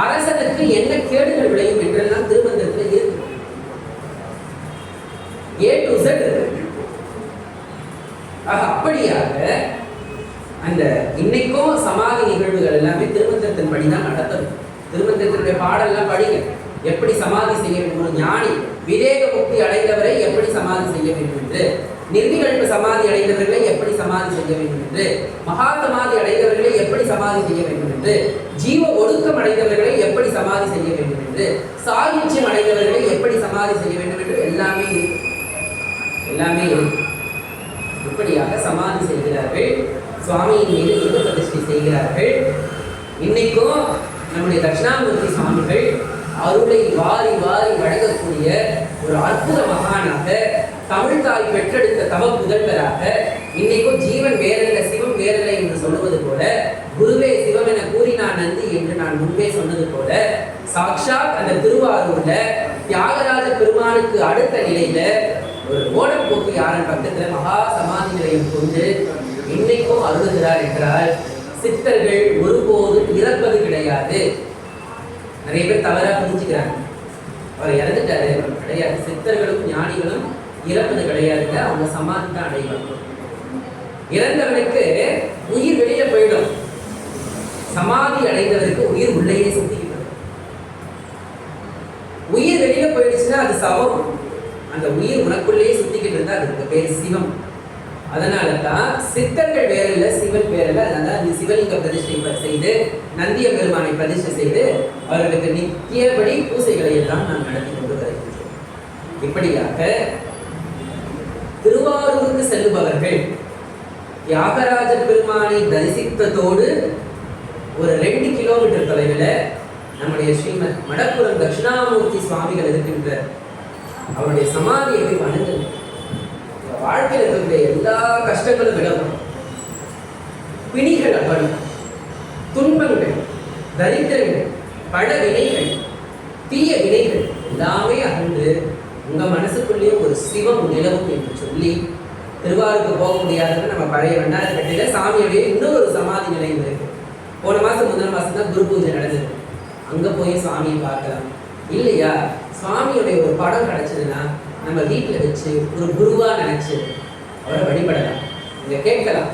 அரசனுக்கு என்ன கேடுகள் விளையும் என்றெல்லாம் திருமந்திரத்தில் இருக்கு. A to Z இருக்கு. அப்படியாக அந்த இன்னைக்கும் சமாதி நிகழ்வுகள் எல்லாமே திருமந்திரத்தின் படிதான் நடத்தணும். திருமந்திரத்தினுடைய பாடெல்லாம் படிங்க. எப்படி சமாதி செய்ய வேண்டும், ஒரு ஞானி விவேக முக்தி அடைந்தவரை எப்படி சமாதி செய்ய வேண்டும் என்று, நிர்விகல்ப சமாதி அடைந்தவர்களை எப்படி சமாதி செய்ய வேண்டும் என்று, மகா சமாதி அடைந்தவர்களை எப்படி சமாதி செய்ய வேண்டும் என்று, ஜீவ ஒடுக்கம் அடைந்தவர்களை எப்படி சமாதி செய்ய வேண்டும் என்று, சாகித்யம் அடைந்தவர்களை எப்படி சமாதி செய்ய வேண்டும் என்று எல்லாமே எல்லாமே இப்படியாக சமாதி செய்கிறார்கள். சுவாமியின் மீது லிங்க பிரதிஷ்டை செய்கிறார்கள். இன்னைக்கும் நம்முடைய தட்சிணாமூர்த்தி சுவாமிகள் அருளை வாரி வாரி வழங்கக்கூடிய ஒரு அற்புத மகானாக, தமிழ் தாய் பெற்றெடுத்த தவ புதல்வராக, இன்னைக்கும் ஜீவன் வேறல்ல சிவம் வேறல்ல என்று சொல்லுவது போல, குருவே சிவம் என கூறினான் நந்தி என்று நான் முன்பே சொன்னது போல, சாக்ஷாத் அந்த திருவாரூர்ல தியாகராஜ பெருமானுக்கு அடுத்த நிலையில ஒரு ஓடப்போக்கு யாரன் பக்கத்துல மகா சமாதி நிலையம் கொண்டு இன்னைக்கும் அருளுகிறார் என்றால் சித்தர்கள் ஒருபோதும் இறப்பது கிடையாது. நிறைய பேர் தவறா புரிஞ்சுக்கிறாங்க. அவர் இறந்துட்டாரு, கிடையாது. சித்தர்களும் ஞானிகளும் இறப்பது கிடையாதுங்க, அவங்க சமாதி தான் அடைவாங்க. இறந்தவனுக்கு உயிர் வெளியில போயிடும், சமாதி அடைந்தவருக்கு உயிர் உள்ளேயே சுத்திக்கிட்டு. உயிர் வெளியில போயிடுச்சுன்னா அது சவம். அந்த உயிர் உனக்குள்ளேயே சுத்திக்கிட்டு இருந்தா அதுக்கு பேர் சிவம். அதனாலதான் சித்தர்கள் வேற இல்ல, சிவன் வேற இல்ல. அதனால அந்த சிவலிங்க பிரதிஷ்டை செய்து நந்திய பெருமானை பிரதிஷ்டை செய்து அவர்களுக்கு நித்தியபடி பூசைகளை எல்லாம் நாம் நடத்தி கொண்டு வருகின்றோம். இப்படியாக திருவாரூருக்கு செல்லுபவர்கள் தியாகராஜ பெருமானை தரிசித்ததோடு ஒரு 2 கிலோமீட்டர் தொலைவில் நம்முடைய ஸ்ரீமத் மடப்புரம் தட்சிணாமூர்த்தி சுவாமிகள் இருக்கின்ற அவருடைய சமாதியை போய் வணங்குங்க. வாழ்க்கையில் இருக்கக்கூடிய எல்லா கஷ்டங்களும் விலகும், பிணிகள் அகலும், துன்பங்கள், தரித்திரங்கள், பல வினைகள், தீய வினைகள் எல்லாமே அகன்று உங்க மனசுக்குள்ளேயே ஒரு சிவம் நிலவும் என்று சொல்லி, திருவாரூருக்கு போக முடியாதுன்னு நம்ம பழைய வண்ணாரப்பட்டியில சாமியுடைய இன்னொரு சமாதி நிலையம் இருக்கு. போன மாசம் முதல் மாசம் தான் குரு பூஜை நடந்தது. அங்க போய் சுவாமியை பார்க்கலாம். இல்லையா சுவாமியுடைய ஒரு படம் கிடைச்சதுன்னா நம்ம வீட்டில் வச்சு ஒரு குருவா நினைச்சு அவரை வழிபடலாம். நீங்க கேட்கலாம்,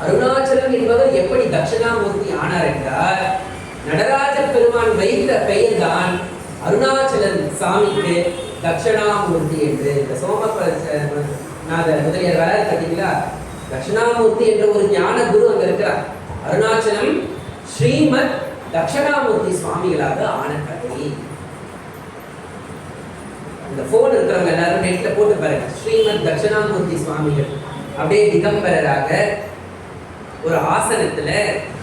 அருணாச்சலம் என்பவர் எப்படி தட்சிணாமூர்த்தி ஆனார் என்றால், நடராஜ பெருமான் வைத்த பெயர் தான் அருணாச்சலன் சாமிக்கு தட்சிணாமூர்த்தி என்று. இந்த சோமநாத முதலியார் வர பார்த்தீங்களா, தட்சிணாமூர்த்தி என்ற ஒரு ஞான குரு அங்க இருக்கிறார். அருணாச்சலம் ஸ்ரீமத் தட்சிணாமூர்த்தி சுவாமிகளாக ஆன கதை. இந்த போன் இருக்கிறவங்க எல்லாரும் நெட்ல போட்டு பாருங்க, ஸ்ரீமத் தட்சிணாமூர்த்தி சுவாமிகள் அப்படியே திகம்பரராக ஒரு ஆசனத்துல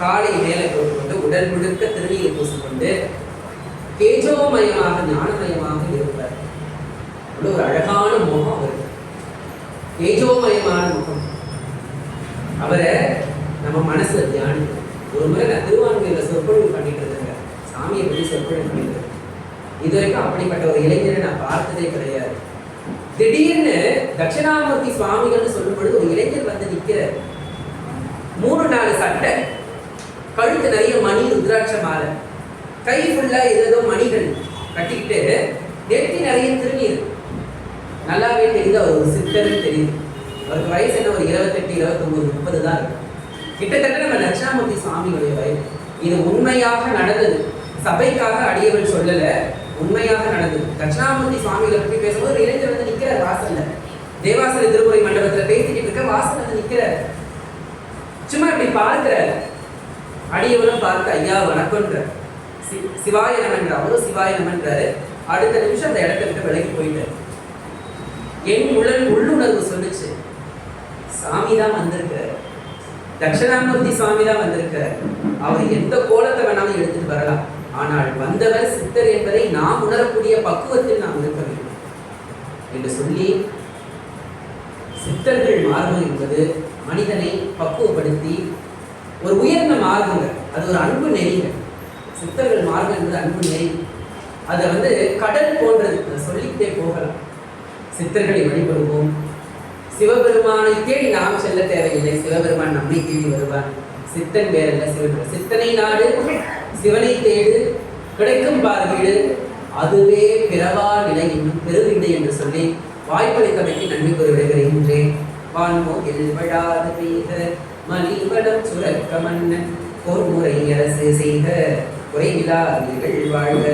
காலை மேல போட்டுக்கொண்டு உடல் முழுக்க திருநீர் பூசிக்கொண்டு தேஜோமயமாக ஞானமயமாக இருப்பார். ஒரு அழகான முகம் அவருக்கு, தேஜோமயமான முகம். அவரை நம்ம மனசுல தியானிக்கணும். ஒரு முறை நான் திருவான்மையில சொற்பொழிவு பண்ணிட்டு இருந்தேங்க, சாமியை பற்றி சொற்பொழிவு பண்ணிட்டு இருந்தேன். இதுவரைக்கும் அப்படிப்பட்ட ஒரு இளைஞரை நான் பார்த்ததே கிடையாது. திடீர்னு தட்சிணாமூர்த்தி சுவாமிகள்னு சொல்லும் பொழுது ஒரு இளைஞர் வந்து நிற்கிறார். 3-4 சட்டை, கழுத்து நிறைய மணி, ருத்ராட்ச மாலை, கை ஃபுல்லா ஏதோ மணிகள் கட்டிக்கிட்டு, நெத்தி நிறைய திருநீர். நல்லாவே தெரியுது அவர் ஒரு சித்தர்னு தெரியுது. அவருக்கு வயசு என்ன, ஒரு 28, 29, 30 தான் இருக்கும். கிட்டத்தட்ட நம்ம தட்சிணாமூர்த்தி சுவாமிகளுடைய வயது. இது உண்மையாக நடந்தது, சபைக்காக அடியவன் சொல்லல, உண்மையாக நடந்தது. தட்சிணாமூர்த்தி சுவாமிகளை பற்றி பேசும்போது ஒரு இளைஞர் வந்து நிற்கிறார் வாசல்ல. தேவாசன திருமுறை மண்டபத்தில் பேசிக்கிட்டு இருக்க வாசல் வந்து நிற்கிறார். சும்மா இப்படி பார்க்கிறார். அடியவனும் பார்த்து ஐயா வணக்கம்ன்ற, சிவாய நமன்ற, அவரும் சிவாய நமன்றாரு. அடுத்த நிமிஷம் அந்த இடத்த விட்டு விலகி போயிட்டார். என் உள்ளுணர்வு சொல்லுச்சு, சாமி தான் வந்திருக்கிறார், தட்சிணாமூர்த்தி சுவாமி தான் வந்திருக்கிறார். அவர் எந்த கோலத்தை வேணாலும் எடுத்துட்டு வரலாம், ஆனால் வந்தவர் சித்தர் என்பதை நாம் உணரக்கூடிய பக்குவத்தில் நாம் இருக்க வேண்டும் என்று சொல்லி, சித்தர்கள் மார்க்கம் என்பது மனிதனை பக்குவப்படுத்தி ஒரு உயர்ந்த மார்க்கங்க. அது ஒரு அன்பு நெறிங்க. சித்தர்கள் மார்க்கம் என்பது அன்பு நெறி. அதை கடல் போன்றது, சொல்லிக்கிட்டே போகலாம். சித்தர்களை வழிபடுவோம். சிவபெருமானை தேடி நாம் செல்ல தேவையில்லை, சிவபெருமான் நம்மை தேடி வருவான். சித்தன் வேறல்ல, சிவபெருமான். சித்தனை நாடு, சிவனை தேடு, கிடைக்கும் பார்வீடு, அதுவே பிறவா நிலை என்னும் பெருவிடை என்று சொல்லி வாய்ப்பளித்தமைக்கு நன்றி கூறி விடைபெறுகின்றேன். வான்மோகில் விழாது பெய்த மலிவடம் சுரக்க மன்னன் பொறுமுறை அரசு செய்த குறைவிலா நீர்கள் வாழ்க,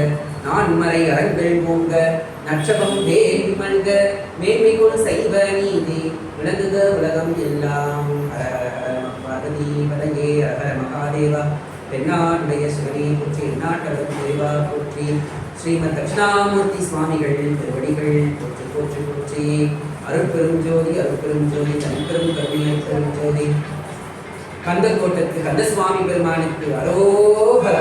நான்மறை அரங்கள் ஓங்க, நட்சகம் வேண்டி மல்க, மேன்மை கொள் செய்வ நீதி விளங்குக உலகம் எல்லாம். ஹர ஹர பார்வதி பதங்கே, ஹர மகாதேவா. தென்னாடுடைய சிவனை போற்றி, எந்நாட்டவர்க்கும் இறைவா போற்றி. ஸ்ரீமத் தட்சிணாமூர்த்தி சுவாமிகள் திருவடிகள் போற்றி போற்றி போற்றி. அருட்பெரும் ஜோதி, அருட்பெரும் ஜோதி, தனிப்பெரும் கருணை பெரும் ஜோதி. கந்தக்கோட்டத்து கந்தசுவாமி பெருமானுக்கு அரோகர.